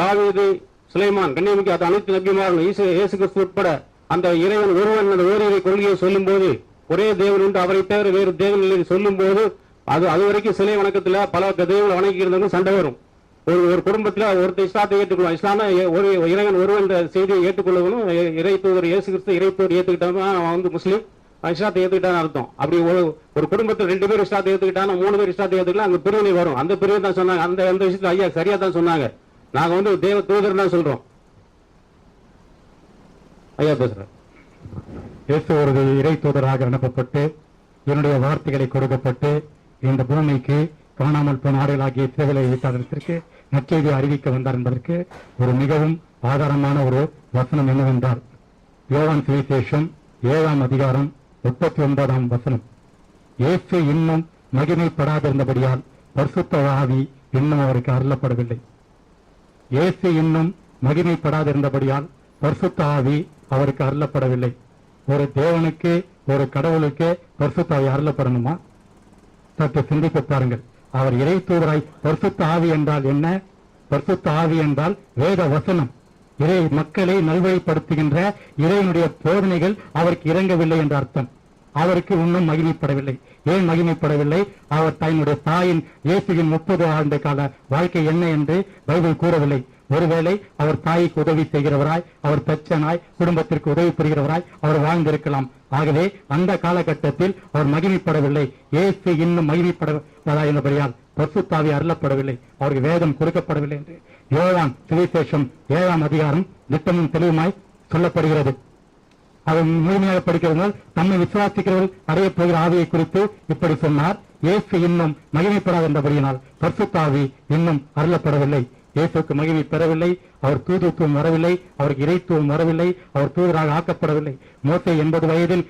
தாவீது, சுலைமான், கண்ணியமிக்க அனைத்து நபிமாரும் இயேசு கிறிஸ்து உட்பட அந்த இறைவன் ஒருவன் அந்த ஓரிரை கொள்கையை சொல்லும் போது, ஒரே தேவன் என்று அவரை தவிர வேறு தேவன் சொல்லும் போது, அது வரைக்கும் சிலை வணக்கத்துல பல தெய்வங்களை வணங்கி இருந்தவங்க சண்டை வரும். ஒரு குடும்பத்துல ஒருத்தர் இஸ்லாத்தை ஏற்றுக்கொள்ளும். இஸ்லாம்னா ஒரு இறைவன் ஒருவன் என்ற செய்தியை ஏற்றுக்கொள்ளணும். இறை தூதர் இயேசு கிறிஸ்து இறை தூதர் ஏத்துக்கிட்டா அவன் முஸ்லீம், இஸ்லாத்தை ஏத்துக்கிட்டான்னு அர்த்தம். அப்படி ஒரு குடும்பத்தில் 2 பேர் இஸ்லாத்தை ஏத்துக்கிட்டாங்க, 3 பேர் இஸ்லாத்தை ஏத்துக்கலாம், அங்க பிரிவினை வரும். அந்த பிரிவு தான் சொன்னாங்க. அந்த விஷயத்துல ஐயா சரியா தான் சொன்னாங்க. நாங்க தேவ தூதர் தான் சொல்றோம். ஐயா பேசுறேன். இயேசு ஒரு இறை தூதராக அனுப்பப்பட்டு என்னுடைய வார்த்தைகளை கொடுக்கப்பட்டு இந்த பூமிக்கு காணாமல் போன ஆடுகளாகிய இஸ்ரவேலை வீட்டாளர்களுக்கு நற்செய்தியை அறிவிக்க வந்தார் என்பதற்கு ஒரு மிகவும் ஆதாரமான ஒரு வசனம் என்னவென்றால், யோவான் சுவிசேஷம் 7ஆம் அதிகாரம் 39ஆம் வசனம். இயேசு இன்னும் மகிமைப்படாதிருந்தபடியால் பரிசுத்த ஆவி இன்னும் அவருக்கு அருளப்படவில்லை. இயேசு இன்னும் மகிமைப்படாதிருந்தபடியால் பரிசுத்த ஆவி அவருக்கு அருளப்படவில்லை. ஒரு தேவனுக்கு, ஒரு கடவுளுக்கு பரிசுத்த ஆவி அருளப்படணுமா? சற்று சிந்தித்து பாருங்கள். அவர் இறை தூதராய், பரிசுத்த ஆவி என்றால் என்ன? பரிசுத்த ஆவி என்றால் வேத வசனம், இறை மக்களை நல்வழிப்படுத்துகின்ற இறைவனுடைய போதனைகள் அவருக்கு இறங்கவில்லை என்ற அர்த்தம். அவருக்கு இன்னும் மகிமைப்படவில்லை. ஏன் மகிமைப்படவில்லை? அவர் தன்னுடைய தாயின் இயேசுவின் 30 ஆண்டு கால வாழ்க்கை என்ன என்று பைபிள் கூறவில்லை. ஒருவேளை அவர் தாய்க்கு உதவி செய்கிறவராய், அவர் தச்சனாய், குடும்பத்திற்கு உதவி புரிகிறவராய் அவர் வாழ்ந்திருக்கலாம். ஆகவே அந்த காலகட்டத்தில் அவர் மகிமைப்படவில்லை. இயேசு இன்னும் மகிமைப்படாதபடியால் பரிசுத்த ஆவி அருளப்படவில்லை, அவருக்கு வேதம் கொடுக்கப்படவில்லை என்று யோவான் சுவிசேஷம் 7ஆம் அதிகாரம் திட்டமும் தெளிவுமாய் சொல்லப்படுகிறது. அவர் முழுமையாக படிக்கிறவர்கள், தம்மை விசுவாசிக்கிறவர்கள் அடைய போகிற ஆவியை குறித்து இப்படி சொன்னார். இயேசு இன்னும் மகிமைப்படாதபடியினால் பரிசுத்த ஆவி இன்னும் அருளப்படவில்லை. இயேசுக்கு மகிமை பெறவில்லை. அவர் தூதுத்துவம் வரவில்லை, அவருக்கு இறைத்துவம் வரவில்லை, அவர் தூதராக ஆக்கப்படவில்லை. மோசே 80 வயதில்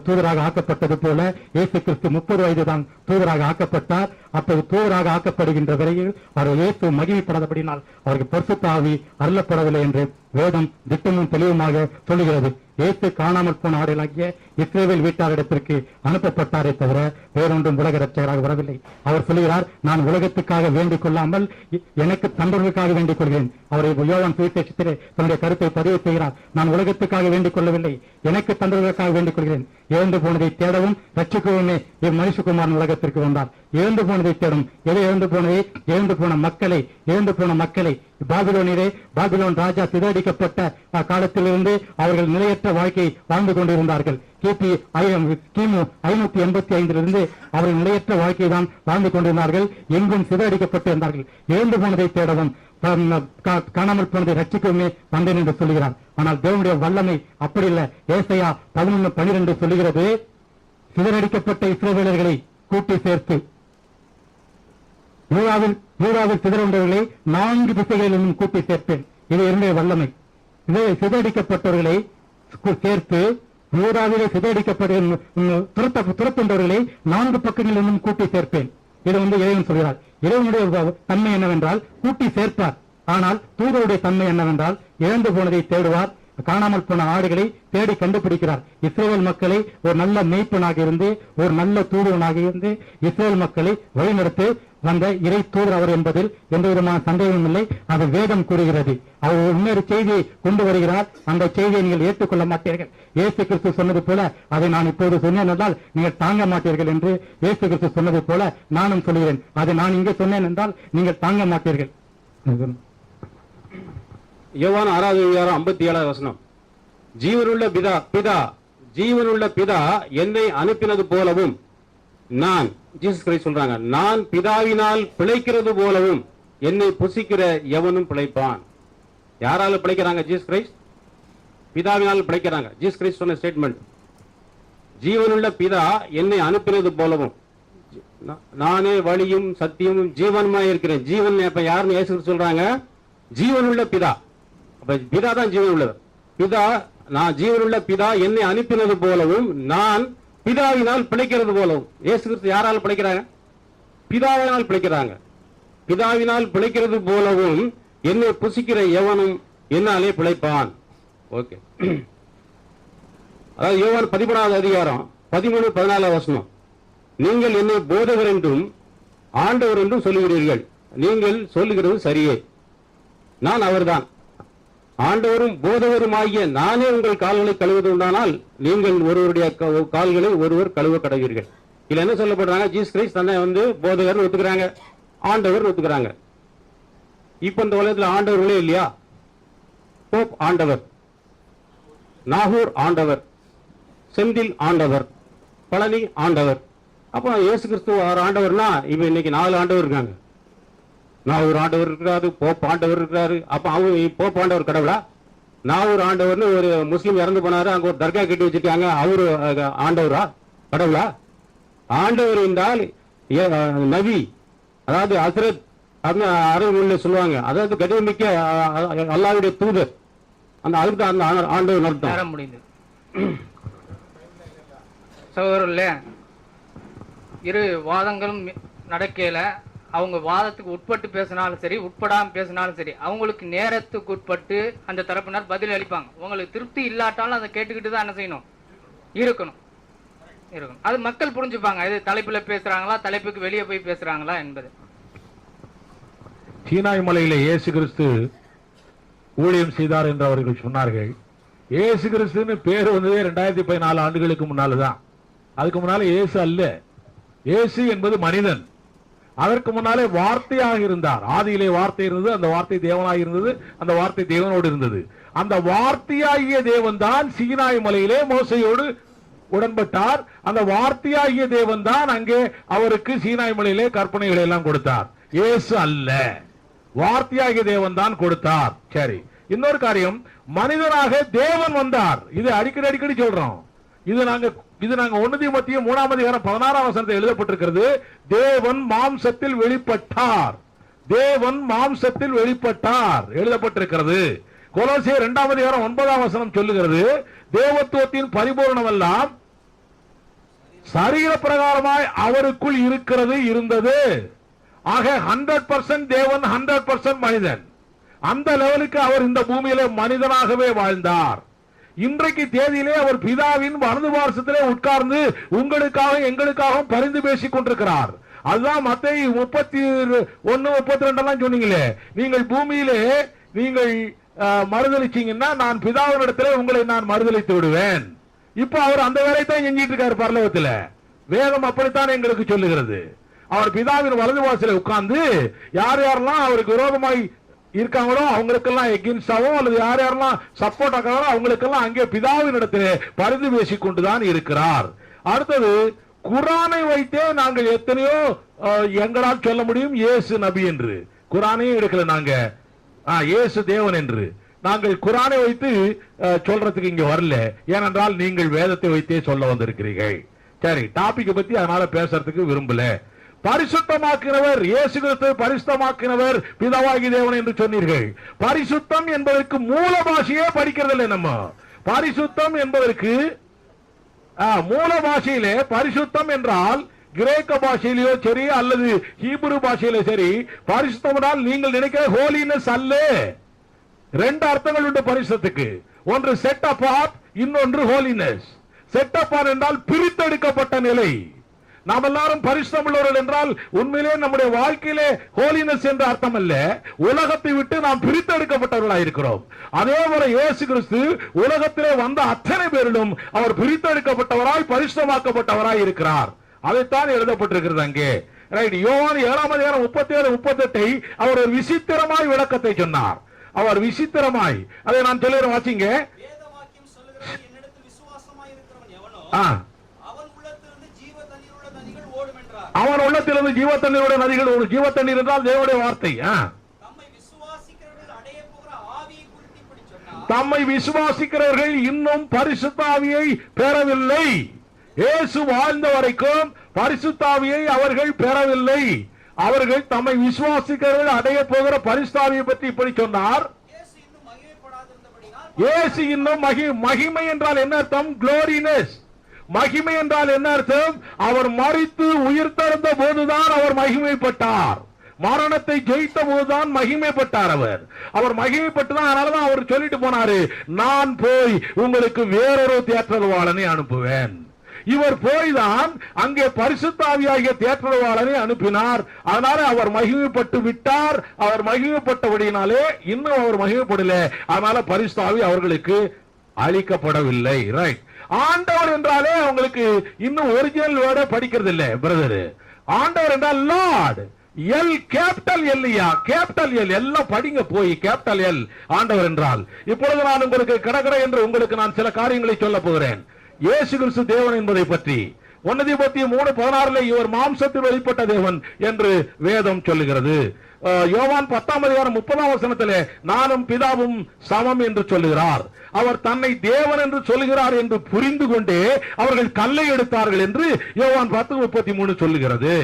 தூதராக ஆக்கப்பட்டது போல இயேசு கிறிஸ்து 30 வயது தான் தூதராக ஆக்கப்பட்டார். அப்போது தூதராக ஆக்கப்படுகின்ற வரையில் அவர் இயேசு மகிமைப்படாதபடினால் அவருக்கு பரிசுத்த ஆவி அருளப்படவில்லை என்று வேதம் திட்டமும் தெளிவுமாக சொல்லுகிறது. இயேசு காணாமல் போன ஆடுகளாகிய இஸ்ரவேல் வீட்டாரிடத்திற்கு அனுப்பப்பட்டாரே தவிர வேறொன்றும் உலக ரட்சகராக வரவில்லை. அவர் சொல்லுகிறார், நான் உலகத்துக்காக வேண்டிக் கொள்ளாமல் எனக்கு தண்டர்களுக்காக வேண்டிக் கொள்கிறேன். அவரை யோவான் சுவிசேஷத்திலே தன்னுடைய கருத்தை பதிவு செய்கிறார். நான் உலகத்துக்காக வேண்டிக் கொள்ளவில்லை, எனக்கு தண்டர்களுக்காக வேண்டிக் கொள்கிறேன். இழந்து போனதை தேடவும் ரட்சிக்கவுமே மனுஷகுமாரன் உலகத்திற்கு வந்தார். இழந்து போனதை தேடும். எதை இழந்து போனதை? இழந்து போன மக்களை பாபிலோனிலே, பாபிலோன் ராஜா சிதறடிக்கப்பட்ட காலத்திலிருந்து அவர்கள் நிலையற்ற வாழ்க்கை வாழ்ந்து கொண்டிருந்தார்கள். கிமு 585 அவர்கள் நிலையற்ற வாழ்க்கை தான் வாழ்ந்து கொண்டிருந்தார்கள். எங்கும் சிதறடிக்கப்பட்டிருந்தார்கள். இழந்து போனதை தேடவும் காணாமல் போனதை ரட்சிக்கவுமே வந்தேன் என்று சொல்லுகிறார். ஆனால் தேவனுடைய வல்லமை அப்படி இல்லை. ஏசாயா 11:12 சொல்லுகிறது, சிதறடிக்கப்பட்ட இஸ்ரவேலர்களை கூட்டி சேர்த்து யூதாவில் சிதறண்டவர்களை 4 திசைகளிலும் கூட்டி சேர்ப்பேன். இது என்னுடைய வல்லமை. சிதறடிக்கப்பட்டவர்களை சேர்த்து யூதாவிலே சிதறடிக்கப்படும் துரத்துண்டவர்களை 4 பக்கங்களிலும் கூட்டி சேர்ப்பேன். இது இறைவன் சொல்கிறார். இறைவனுடைய தன்மை என்னவென்றால் கூட்டி சேர்ப்பார். ஆனால் தூதருடைய தன்மை என்னவென்றால் இழந்து போனதை தேடுவார், காணாமல் போன ஆடுகளை தேடி கண்டுபிடிக்கிறார். இஸ்ரேல் மக்களை ஒரு நல்ல மேய்ப்பனாக இருந்து, ஒரு நல்ல தூதுவனாக இருந்து இஸ்ரேல் மக்களை வழிநடத்தி வந்த இறை தூதர் அவர் என்பதில் எந்த விதமான சந்தேகமும் இல்லை. அது வேதம் கூறுகிறது. அவர் இன்னொரு செய்தியை கொண்டு வருகிறார். அந்த செய்தியை நீங்கள் ஏற்றுக்கொள்ள மாட்டீர்கள். இயேசு கிறிஸ்து சொன்னது போல, அதை நான் இப்போது சொன்னேன் என்றால் நீங்கள் தாங்க மாட்டீர்கள் என்று இயேசு கிறிஸ்து சொன்னது போல நானும் சொல்கிறேன். அதை நான் இங்கே சொன்னேன் என்றால் நீங்கள் தாங்க மாட்டீர்கள். யோவான் 6:57 ஜீவனுள்ள பிதா என்னை அனுப்பினது போலவும் நான், ஜீசஸ் கிரைஸ்ட் சொல்றாங்க, நான் பிதாவினால் பிழைக்கிறது போலவும் என்னை புசிக்கிற எவனும் பிழைப்பான். யாரால பிழைக்கிறாங்க? ஜீசஸ் கிரைஸ்ட் பிதாவினால் பிழைக்கிறாங்க. ஜீசஸ் கிரைஸ்ட் சொன்ன ஸ்டேட்மெண்ட், ஜீவனுள்ள பிதா என்னை அனுப்பினது போலவும், நானே வழியும் சத்தியமும் ஜீவனுமாய் இருக்கிறேன். ஜீவன் இப்ப யாருன்னு இயேசு கிறிஸ்து சொல்றாங்க? ஜீவனுள்ள பிதா. அப்ப பிதா தான் ஜீவன் உள்ளவர். பிதா, நான் ஜீவனுள்ள பிதா என்னை அனுப்பினது போலவும் நான் பிதாவினால் பிழைக்கிறது போலவும். இயேசு கிறிஸ்து யாரால் பிழைக்கிறாங்க? பிதாவினால் பிழைக்கிறாங்க. பிதாவினால் பிழைக்கிறது போலவும் என்னை புசிக்கிற எவனும் என்னாலே பிழைப்பான். ஓகே. அதாவது யோவான் 13:13-14 நீங்கள் என்னை போதகர் என்றும் ஆண்டவர் என்றும் சொல்லுகிறீர்கள். நீங்கள் சொல்லுகிறது சரியே. நான் அவர்தான். ஆண்டவரும் போதவரும் ஆகிய நானே உங்கள் கால்களை கழுவது உண்டானால் நீங்கள் ஒருவருடைய கால்களை ஒருவர் கழுவ கடவீர்கள். இதுல என்ன சொல்லப்படுறாங்க? ஜீசஸ் கிரைஸ்ட் தன்னை போதகர் ஒத்துக்கிறாங்க, ஆண்டவர் ஒத்துக்கிறாங்க. இப்ப இந்த உலகத்தில் ஆண்டவர்களே இல்லையா? போப் ஆண்டவர், நாகூர் ஆண்டவர், செந்தில் ஆண்டவர், பழனி ஆண்டவர். அப்ப இயேசு கிறிஸ்து ஆண்டவர்னா இப்ப இன்னைக்கு 4 ஆண்டவர் இருக்காங்க. நாகூர் ஆண்டவர் இருக்கிறாரு, போப் ஆண்டவர் இருக்கிறாரு. அப்ப அவங்க போப் ஆண்டவர் கடவுளா? நாகூர் ஆண்டவர்னு ஒரு முஸ்லீம் இறந்து போனாரு, அங்க ஒரு தர்கா கட்டி வச்சிருக்காங்க, அவரு ஆண்டவரா? கடவுளா? ஆண்டவர் என்றால் நபி, அதாவது ஹஸ்ரத் அரபுல சொல்லுவாங்க, அதாவது கடிதமிக்க அல்லாஹ்வுடைய தூதர். அதுக்கு அந்த ஆண்டவர் அர்த்தம். முடிந்தது. சகோதரர்களே, இரு வாதங்களும் நடக்கையில அவங்க வாதத்துக்கு உட்பட்டு பேசினாலும் சரி, உட்படாம பேசினாலும் சரி, அவங்களுக்கு நேரத்துக்கு உட்பட்டு அந்த தரப்பினர் பதில் அளிப்பாங்க. உங்களுக்கு திருப்தி இல்லாட்டாலும் அதை கேட்டுக்கிட்டு தான் என்ன செய்யணும்? இருக்கணும். அது மக்கள் புரிஞ்சுப்பாங்க. இது தலைப்புல பேசுறாங்களா, தலைப்புக்கு வெளியே போய் பேசுறாங்களா என்பது. சீனாய் மலையில இயேசு கிறிஸ்து ஊழியம் செய்தார் என்று அவர்கள் சொன்னார்கள். இயேசு கிறிஸ்துன்னு பேர் வந்ததே 2014 ஆண்டுகளுக்கு முன்னால்தான். அதுக்கு முன்னால இயேசு அல்ல. இயேசு என்பது மனிதன். அதற்கு முன்னாலே வார்த்தையாக இருந்தார். ஆதியிலே வார்த்தை இருந்தது, அந்த வார்த்தை தேவனாக இருந்தது, அந்த வார்த்தை தேவனோடு இருந்தது. அந்த வார்த்தையாகிய தேவன் தான் சீனாய் மலையிலே மோசையோடு உடன்பட்டார். அந்த வார்த்தையாகிய தேவன் தான் அங்கே அவருக்கு சீனாய் மலையிலே கற்பனைகளை எல்லாம் கொடுத்தார். இயேசு அல்ல, வார்த்தையாகிய தேவன் தான் கொடுத்தார். சரி, இன்னொரு காரியம், மனிதனாக தேவன் வந்தார். இது அடிக்கடி சொல்றோம். இது நாங்க 1 தீமோத்தேயு 3:16 எழுதப்பட்டிருக்கிறது. தேவன் மாம்சத்தில் வெளிப்பட்டார். தேவன் மாம்சத்தில் வெளிப்பட்டார் எழுதப்பட்டிருக்கிறது. கொலோசியர் 2:9 சொல்லுகிறது, தேவத்துவத்தின் பரிபூரணம் எல்லாம் சரீர பிரகாரமாய் அவருக்குள் இருக்கிறது இருந்தது. ஆக 100% தேவன், 100% மனிதன். அந்த லெவலுக்கு அவர் இந்த பூமியிலே மனிதனாகவே வாழ்ந்தார். இன்றைக்கு தேதியிலே அவர் பிதாவின் வலது பார்சத்திலே உட்கார்ந்து உங்களுக்காக எங்களுக்காக பரிந்து பேசிக் கொண்டிருக்கிறார். அதுதான் மத்தேயு 31:32 சொன்னீங்களே, நீங்கள் பூமியிலே நீங்கள் மறுதளிச்சீங்கன்னா நான் பிதாவினிடத்திலே உங்களை நான் மறுதளித்து விடுவேன். இப்ப அவர் அந்த வேலையை தான் செஞ்சிட்டு இருக்காரு பரலோகத்துல. வேதம் அப்படித்தான் எங்களுக்கு சொல்லுகிறது. அவர் பிதாவின் வலது வாசலை உட்கார்ந்து யார் யாரெல்லாம் அவருக்கு விரோதமாய் இருக்காங்களோ அவங்களுக்கெல்லாம் எகின்ஸ்டாவோ அல்லது யார் யாரெல்லாம் சப்போர்ட் ஆகிறாரோ அவங்களுக்கெல்லாம் அங்கே பிதாவின் இடத்திலே பரிந்து பேசிக் கொண்டுதான் இருக்கிறார். அடுத்தது, குரானை வைத்தே நாங்கள் எத்தனையோ எங்களால் சொல்ல முடியும் இயேசு நபி என்று. குரானையும் எடுக்கல நாங்க, இயேசு தேவன் என்று. நாங்கள் குரானை வைத்து சொல்றதுக்கு இங்க வரல. ஏனென்றால் நீங்கள் வேதத்தை வைத்தே சொல்ல வந்திருக்கிறீர்கள். சரி, டாபிக் பத்தி அதனால பேசுறதுக்கு விரும்பல. பரிசுத்தமாக்கினவர் இயேசு கிறிஸ்துவை பரிசுத்தமாக்கினவர் பிதாவாகி தேவன் என்று சொன்னீர்கள். பரிசுத்தம் என்பதற்கு மூல பாஷையே படிக்கிறதில்லை. நம்ம பரிசுத்தம் என்பதற்கு மூல பாஷையிலே பரிசுத்தம் என்றால் கிரேக்க பாஷையிலோ சரி அல்லது ஹீப்ரு பாஷையிலோ சரி, பரிசுத்தம் என்றால் நீங்கள் நினைக்கிற ஹோலினஸ் அல்ல. ரெண்டு அர்த்தங்கள் உண்டு பரிசுத்தத்துக்கு. ஒன்று செட் அப்பார்ட், இன்னொன்று ஹோலினஸ். செட் அப்பார்ட் என்றால் பிரித்தெடுக்கப்பட்ட நிலை. நாம் எல்லாரும் பரிசுத்தம் உள்ளவர்கள் என்றால் உண்மையிலே நம்முடைய வாழ்க்கையிலே ஹோலினஸ் என்ற அர்த்தம் அல்ல, உலகத்தை விட்டு நாம் பிரித்தெடுக்கப்பட்டவர்களாக இருக்கிறோம். அதே போல இயேசு கிறிஸ்து உலகத்திலே வந்த அத்தனை பேரிலும் அவர் பிரித்தெடுக்கப்பட்டவராய் பரிசுத்தமாக்கப்பட்டவராய் இருக்கிறார். அதைத்தான் எழுதப்பட்டிருக்கிறது அங்கே. ரைட். யோவான் 7:37-38 அவர் ஒரு விசித்திரமாய் விளக்கத்தை சொன்னார். அவர் விசித்திரமாய், அதை நான் சொல்லுறேன், வாசிங்க. வேத வாக்கியம் சொல்லுகிறது, என்னிடத்தில் விசுவாசமாய் இருக்கிறவன் எவனோ அவன் உள்ளத்திலிருந்து ஜீவ தண்ணீருள்ள நதிகள் ஓடும் என்றார். அவன் உள்ளத்திலிருந்து ஜீவ தண்ணீருள்ள நதிகள் ஓடும். ஜீவ தண்ணீர் என்றால் தேவனுடைய வார்த்தை. தம்மை விசுவாசிக்கிறவர்கள் அடைய போகிற ஆவியை குறித்து இப்படி சொன்னார். தம்மை விசுவாசிக்கிறவர்கள் இன்னும் பரிசுத்த ஆவியை பெறவில்லை. இயேசு வாழ்ந்த வரைக்கும் பரிசுத்த ஆவியை அவர்கள் பெறவில்லை. அவர்கள் தம்மை விசுவாசிக்கிறவர்கள் அடைய போகிற பரிசுத்த ஆவியை பற்றி இப்படி சொன்னார். இயேசு இன்னும் மகிமை என்றால் என்ன அர்த்தம்? குளோரினஸ். மகிமை என்றால் என்ன அர்த்தம்? அவர் மரித்து உயிர்த்தெழுந்த போதுதான் அவர் மகிமைப்பட்டார். மரணத்தை ஜெயித்த போதுதான் மகிமைப்பட்டார். அவர் மகிமைப்பட்டுதான், அதனாலதான் அவர் சொல்லிட்டு போனாரு, நான் போய் உங்களுக்கு வேறொரு தேற்றரவாளனை அனுப்புவேன். இவர் போய்தான் அங்கே பரிசுத்த ஆவியாகிய தேற்றரவாளனை அனுப்பினார். அதனால அவர் மகிமைப்பட்டு விட்டார். அவர் மகிமைப்பட்டபடியினாலே இன்னும் அவர் மகிமைப்படல. அதனால பரிசுத்த ஆவி அவர்களுக்கு அளிக்கப்படவில்லை. ரைட். ஆண்டவர் என்றாலே அவங்களுக்கு இன்னும் ஒரிஜினல் வேர்டை படிக்கிறது இல்ல பிரதர். ஆண்டவர் என்றால் லார்ட். எல் கேபிட்டல் எல்லையா? Capital L. எல்லாம் படிங்க போய் கேபிட்டல் எல் ஆண்டவர் என்றால். இப்பொழுது நான் உங்களுக்கு கடற்கரை என்று உங்களுக்கு நான் சில காரியங்களை சொல்ல போகிறேன். இயேசு கிறிஸ்து தேவன் என்பதை பற்றி 1 தீமோத்தேயு 3:16 இவர் மாம்சத்தில் வெளிப்பட்ட தேவன் என்று வேதம் சொல்லுகிறது. யோவான் 10:30 நானும் பிதாவும் சமம் என்று சொல்லுகிறார். அவர் தன்னை தேவன் என்று சொல்லுகிறார் என்று புரிந்து கொண்டே அவர்கள் கல்லை எடுத்தார்கள் என்று யோவான் 10:33 சொல்லுகிறது.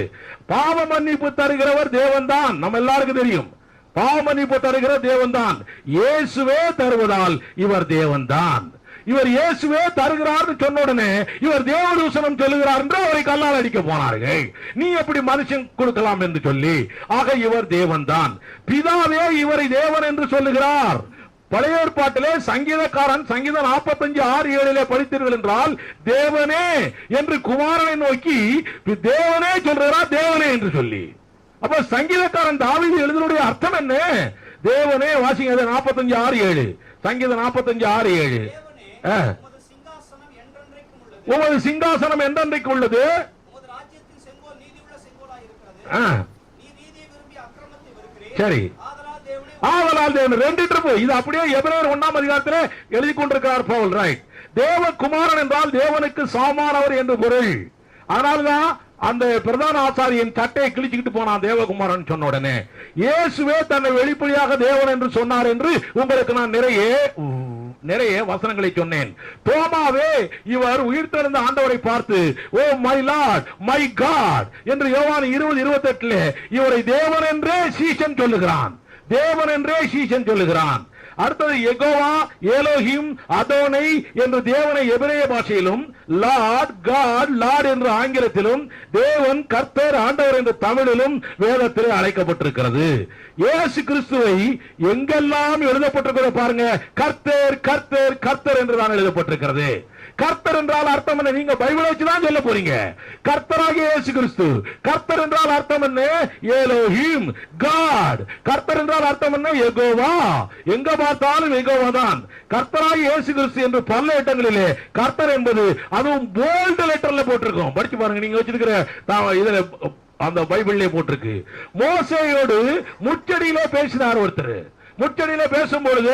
பாவ மன்னிப்பு தருகிறவர் தேவன் தான், நம்ம எல்லாருக்கும் தெரியும். பாவ மன்னிப்பு தருகிற தேவன் தான். இயேசுவே தருவதால் இவர் தேவன் தான். இவர் இயேசுவே தருகிறார் சொன்ன உடனே இவர் தேவதூஷணம் சொல்லுகிறார் என்று அவரை கல்லால் அடிக்க போனார்கள். நீ எப்படி மனுஷன் கொடுக்கலாம் என்று சொல்லி. ஆக இவர் தேவன் தான். பிதாவே இவரை தேவன் என்று சொல்லுகிறார். பழைய ஏற்பாட்டிலே சங்கீதக்காரன் சங்கீதம் 45:6-7 படித்தீர்கள் என்றால் தேவனே என்று குமாரனை நோக்கி தேவனே சொல்றார், தேவனே என்று சொல்லி. அப்ப சங்கீதக்காரன் தாவீது எழுதினுடைய அர்த்தம் என்ன? தேவனே. வாசிங்க 45:6-7. சங்கீதம் 45:6-7. உமது சிங்காசனம் என்றென்றைக்கு உள்ளது. சரி. ஆதலால் தேவன் 2 ட்ரிப். இது அப்படியே எபிரேயர் 1ஆம் அதிகாரத்திலே எழுதி கொண்டிருக்கிறார் பவுல். ரைட். தேவகுமாரன் என்றால் தேவனுக்கு சமமானவர் என்று பொருள். அதனால்தான் அந்த பிரதான ஆசாரியின் சட்டையை கிழிச்சுக்கிட்டு போனான் தேவகுமாரன் சொன்ன உடனே. இயேசுவே தன்னை வெளிப்படையாக தேவன் என்று சொன்னார் என்று உங்களுக்கு நான் நிறைய வசனங்களை சொன்னேன். தோமாவே இவர் உயிர்த்தெழுந்த ஆண்டவரை பார்த்து oh my Lord my God என்று யோவான் 20:28 இவரை தேவன் என்றே சீஷன் சொல்லுகிறான். தேவன் என்றே சீஷன் சொல்லுகிறான். அடுத்தது யெகோவா, எலோஹிம், அதோனை என்று தேவனை எபிரேய பாஷையிலும், லார்ட், காட், லார்ட் என்று ஆங்கிலத்திலும், தேவன், கர்த்தர், ஆண்டவர் என்று தமிழிலும் வேதத்திலே அழைக்கப்பட்டிருக்கிறது. இயேசு கிறிஸ்துவை எங்கெல்லாம் எழுதப்பட்டிருக்கிறது பாருங்க. கர்த்தர் கர்த்தர் கர்த்தர் என்று தான் எழுதப்பட்டிருக்கிறது. கர்த்தர் என்றால் அர்த்தம் என்ன? நீங்க பைபிளை வச்சுதான் சொல்ல போறீங்க. கர்த்தராகிய இயேசு கிறிஸ்து. கர்த்தர் என்றால் அர்த்தம் என்ன? Elohim, God. கர்த்தர் என்றால் அர்த்தம் என்ன? யெகோவா. எங்க பார்த்தாலும் யெகோவா தான். கர்த்தராகிய இயேசு கிறிஸ்து என்று பல இடங்களிலே கர்த்தர் என்பது அதுவும் போல்ட் லெட்டர்ல போட்டிருக்கோம். படிச்சு பாருங்க. நீங்க வச்சிருக்கிற இதுல அந்த பைபிள்லயே போட்டிருக்கு. மோசேயோடு முச்சடியிலே பேசினார் ஒருத்தர். முச்சடியிலே பேசும்பொழுது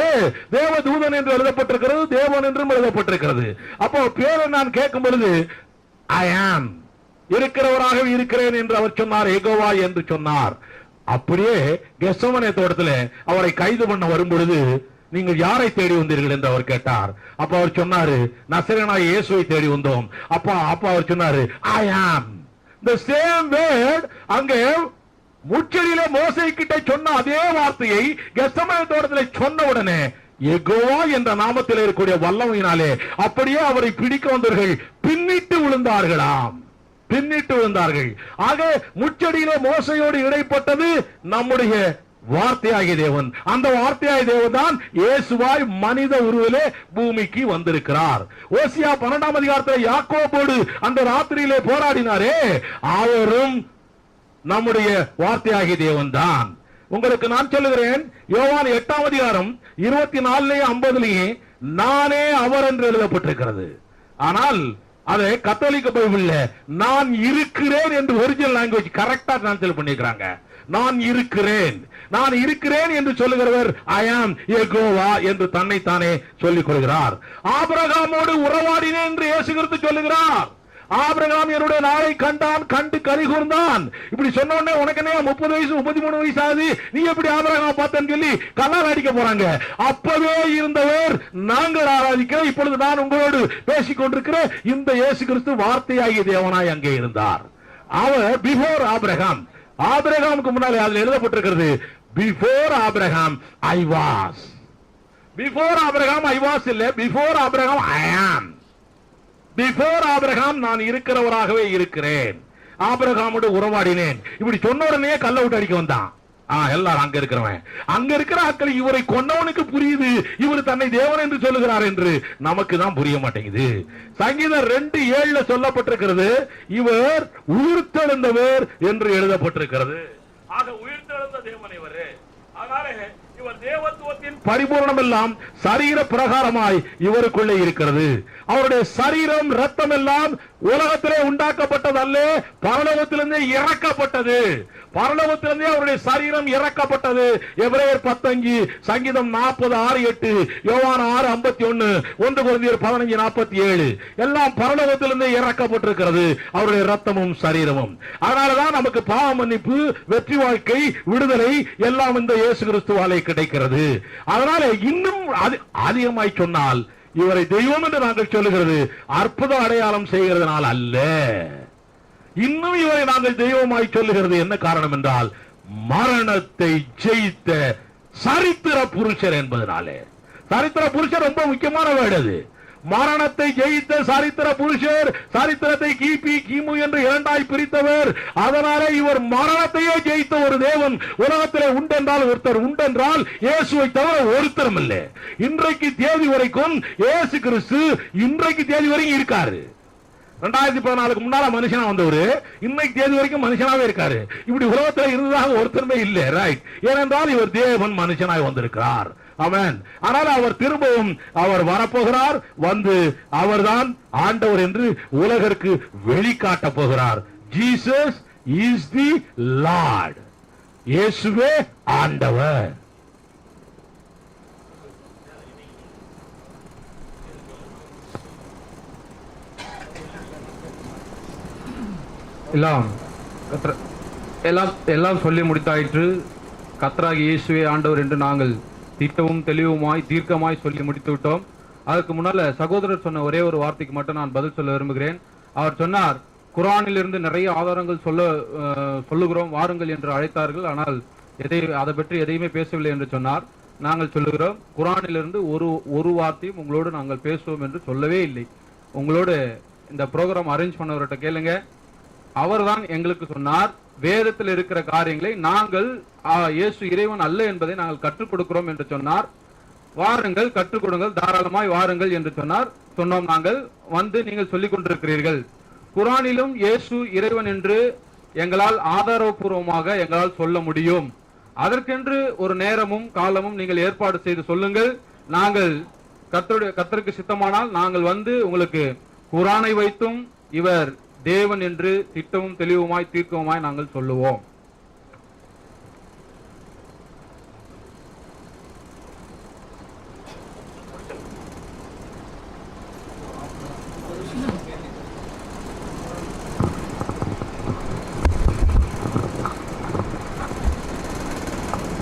தேவதூதன் என்று எழுதப்பட்டிருக்கிறது, தேவன் என்றும் எழுதப்பட்டிருக்கிறது. அப்போ பேரை நான் கேட்கும் பொழுது ஐ ஆம், இருக்கிறவராக இருக்கிறேன் என்று அவர் சொன்னார். யெகோவா என்று சொன்னார். அப்படியே கெத்செமனே தோட்டத்தில் அவரை கைது பண்ண வரும் பொழுது நீங்கள் யாரை தேடி வந்தீர்கள் என்று அவர் கேட்டார். அப்ப அவர் சொன்னாரு நசரேயனாகிய இயேசுவை தேடி வந்தோம். அப்ப அவர் சொன்னாரு ஐ ஆம். the same word அங்கே முச்சடியிலே மோசே கிட்ட சொன்ன அதே வார்த்தையை கெத்செமனே தோட்டத்தில் சொன்ன உடனே யெகோவா என்ற நாமத்தில் இருக்கக்கூடிய வல்லமையினாலே அப்படியே அவரை பிடிக்க வந்தவர்கள் பின்னிட்டு விழுந்தார்களாம். பின்னிட்டு விழுந்தார்கள். ஆக முச்சடியிலே மோசையோடு இடைப்பட்டது நம்முடைய வார்த்தையாகிய தேவன். அந்த வார்த்தையாகிய தேவன் தான் இயேசுவாய் மனித உருவிலே பூமிக்கு வந்திருக்கிறார். ஓசியா 12ஆம் அதிகாரத்தில் யாக்கோபோடு அந்த ராத்திரியிலே போராடினாரே, அவரும் நம்முடைய வார்த்தையாகிய தேவன் தான். உங்களுக்கு நான் சொல்லுகிறேன், யோவான் 8ஆம் அதிகாரம் 24 50 நானே அவர் என்று எழுதப்பட்டிருக்கிறது. ஆனால் அதை கத்தோலிக்க பைபிள்ல நான் இருக்கிறேன் என்று ஒரிஜினல் லாங்குவேஜ் கரெக்டா டிரான்ஸ்லேட் பண்ணிருக்காங்க. நான் இருக்கிறேன், நான் இருக்கிறேன் என்று சொல்லுகிறவர் ஐ ஆம் யெகோவா என்று தன்னைத்தானே சொல்லிக் கொள்கிறார். ஆபிரகாமோடு உறவாடினேன் என்று இயேசு கிறிஸ்து சொல்லுகிறார். ஆபிரகாம் என்னுடைய நாளை கண்டான், கண்டு கனி கூர்ந்தான். இப்படி சொன்ன உடனே உனக்கு என்ன 30 வயசு 33 வயசு ஆகுது, நீ எப்படி ஆபிரகாம் பார்த்தேன்னு சொல்லி கல்லால் அடிக்க போறாங்க. அப்பவே இருந்தவர் நாங்கள் ஆராதிக்கிறோம். இப்பொழுது நான் உங்களோடு பேசிக் கொண்டிருக்கிற இந்த இயேசு கிறிஸ்து வார்த்தையாகிய தேவனாய் அங்கே இருந்தார். அவர் பிஃபோர் ஆபிரகாம். ஆபிரகாமுக்கு முன்னாலே அதில் எழுதப்பட்டிருக்கிறது before Abraham I was. Before Abraham I was இல்ல, பிஃபோர் ஆபிரகாம் ஐ ஆம். பிஃபோர் ஆபிரகாம் நான் இருக்கிறவராகவே இருக்கிறேன், ஆபிரகாமோடு உறவாடினேன். இப்படி சொன்ன உடனே கல்ல விட்டு அடிக்க வந்தான். எல்லாரும் அங்க இருக்கிறவன், அங்க இருக்கிற ஆட்கள் இவரை கொன்னவனுக்கு புரியுது இவர் தன்னை தேவன் என்று சொல்லுகிறார் என்று நமக்கு தான் புரிய மாட்டேங்குது. சங்கீதம் 2:7 சொல்லப்பட்டிருக்கிறது இவர் உயிர்த்தெழுந்தவர் என்று எழுதப்பட்டிருக்கிறது. ஆக உயிர்த்தெழுந்த தேவன் இவர். அதனால இவர் தேவத்துவத்தின் பரிபூர்ணம் எல்லாம் சரீர பிரகாரமாய் இவருக்குள்ளே இருக்கிறது. அவருடைய சரீரம் ரத்தம் எல்லாம் உலகத்திலே உண்டாக்கப்பட்டது அல்ல, பரலோகத்திலிருந்தே இறக்கப்பட்டது. பரலோகத்திலிருந்தே அவருடைய சரீரம் இறக்கப்பட்டது. எபிரேயர் 10:5, சங்கீதம் 40:6-8, யோவான் 6:51, 1 கொரிந்தியர் 15:47 எல்லாம் பரலோகத்திலிருந்தே இறக்கப்பட்டிருக்கிறது அவருடைய ரத்தமும் சரீரமும். அதனாலதான் நமக்கு பாவ மன்னிப்பு, வெற்றி வாழ்க்கை, விடுதலை எல்லாம் இந்த இயேசு கிறிஸ்துவாலே கிடைக்கிறது. அதனால இன்னும் அதிகமாய் சொன்னால் இவரை தெய்வம் என்று நாங்கள் சொல்லுகிறது அற்புத அடையாளம் செய்கிறதுனால் அல்ல. இன்னும் இவரை நாங்கள் தெய்வமாய் சொல்லுகிறது என்ன காரணம் என்றால் மரணத்தை ஜெயித்த சரித்திர புருஷர் என்பதனாலே. சரித்திர புருஷர் ரொம்ப முக்கியமான வேர்டு அது. மரணத்தை ஜெயித்த சரித்திர புருஷர், சரித்திரத்தை கிபி கிமு என்று இரண்டாய் பிரித்தவர். அதனாலே இவர் மரணத்தையே ஜெயித்த ஒரு தேவன் உலகத்திலே உண்டென்றால் ஒருத்தர் உண்டென்றால் இயேசுவை தவிர ஒருத்தரும் இல்லை. இன்றைக்கு தேதி வரைக்கும் இயேசு கிறிஸ்து இன்றைக்கு தேதி வரைக்கும் இருக்காரு. 2014 முன்னால மனுஷனா வந்தவரு இன்னைக்கு தேதி வரைக்கும் மனுஷனாவே இருக்காரு. இப்படி உலகத்தில் இருந்ததாக ஒருத்தருமே இல்லை. ரைட்? ஏனென்றால் இவர் தேவன் மனுஷனாய் வந்திருக்கிறார். ஆமென். ஆனால் அவர் திரும்பவும் அவர் வரப்போகிறார், வந்து அவர்தான் ஆண்டவர் என்று உலகிற்கு வெளிக்காட்ட போகிறார். Jesus is the Lord. இயேசுவே ஆண்டவர். எல்லாம் சொல்லி முடித்தாயிற்று. கர்த்தராகிய இயேசுவே ஆண்டவர் என்று நாங்கள் திட்டமும் தெளிவுமாய் தீர்க்கமாய் சொல்லி முடித்து விட்டோம். அதுக்கு முன்னால சகோதரர் சொன்ன ஒரே ஒரு வார்த்தைக்கு மட்டும் நான் பதில் சொல்ல விரும்புகிறேன். அவர் சொன்னார் குர்ஆனிலிருந்து நிறைய ஆதாரங்கள் சொல்லுகிறோம் வாருங்கள் என்று அழைத்தார்கள், ஆனால் அதை பற்றி எதையுமே பேசவில்லை என்று சொன்னார். நாங்கள் சொல்லுகிறோம் குர்ஆனிலிருந்து ஒரு வார்த்தையும் உங்களோடு நாங்கள் பேசுவோம் என்று சொல்லவே இல்லை. உங்களோடு இந்த ப்ரோக்ராம் அரேஞ்ச் பண்ணவர்கிட்ட கேளுங்க, அவர்தான் எங்களுக்கு சொன்னார் வேதத்தில் இருக்கிற காரியங்களை நாங்கள் இயேசு இறைவன் அல்ல என்பதை நாங்கள் கற்றுக் கொடுக்கிறோம் என்று சொன்னார். வாருங்கள் கற்றுக் கொடுங்கள், தாராளமாய் வாருங்கள் என்று சொன்னார். சொன்னோம். நாங்கள் வந்து நீங்கள் சொல்லிக் கொண்டிருக்கிறீர்கள். குர்ஆனிலும் இயேசு இறைவன் என்று எங்களால் ஆதாரபூர்வமாக எங்களால் சொல்ல முடியும். அதற்கென்று ஒரு நேரமும் காலமும் நீங்கள் ஏற்பாடு செய்து சொல்லுங்கள். நாங்கள் கர்த்தருக்கு சித்தமானால் நாங்கள் வந்து உங்களுக்கு குர்ஆனை வைத்தும் இவர் தேவன் என்று திட்டமும் தெளிவுமாய் தீர்க்கமாய் நாங்கள் சொல்லுவோம்.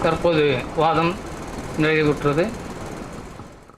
தற்போது வாதம் நிறைவுற்றது.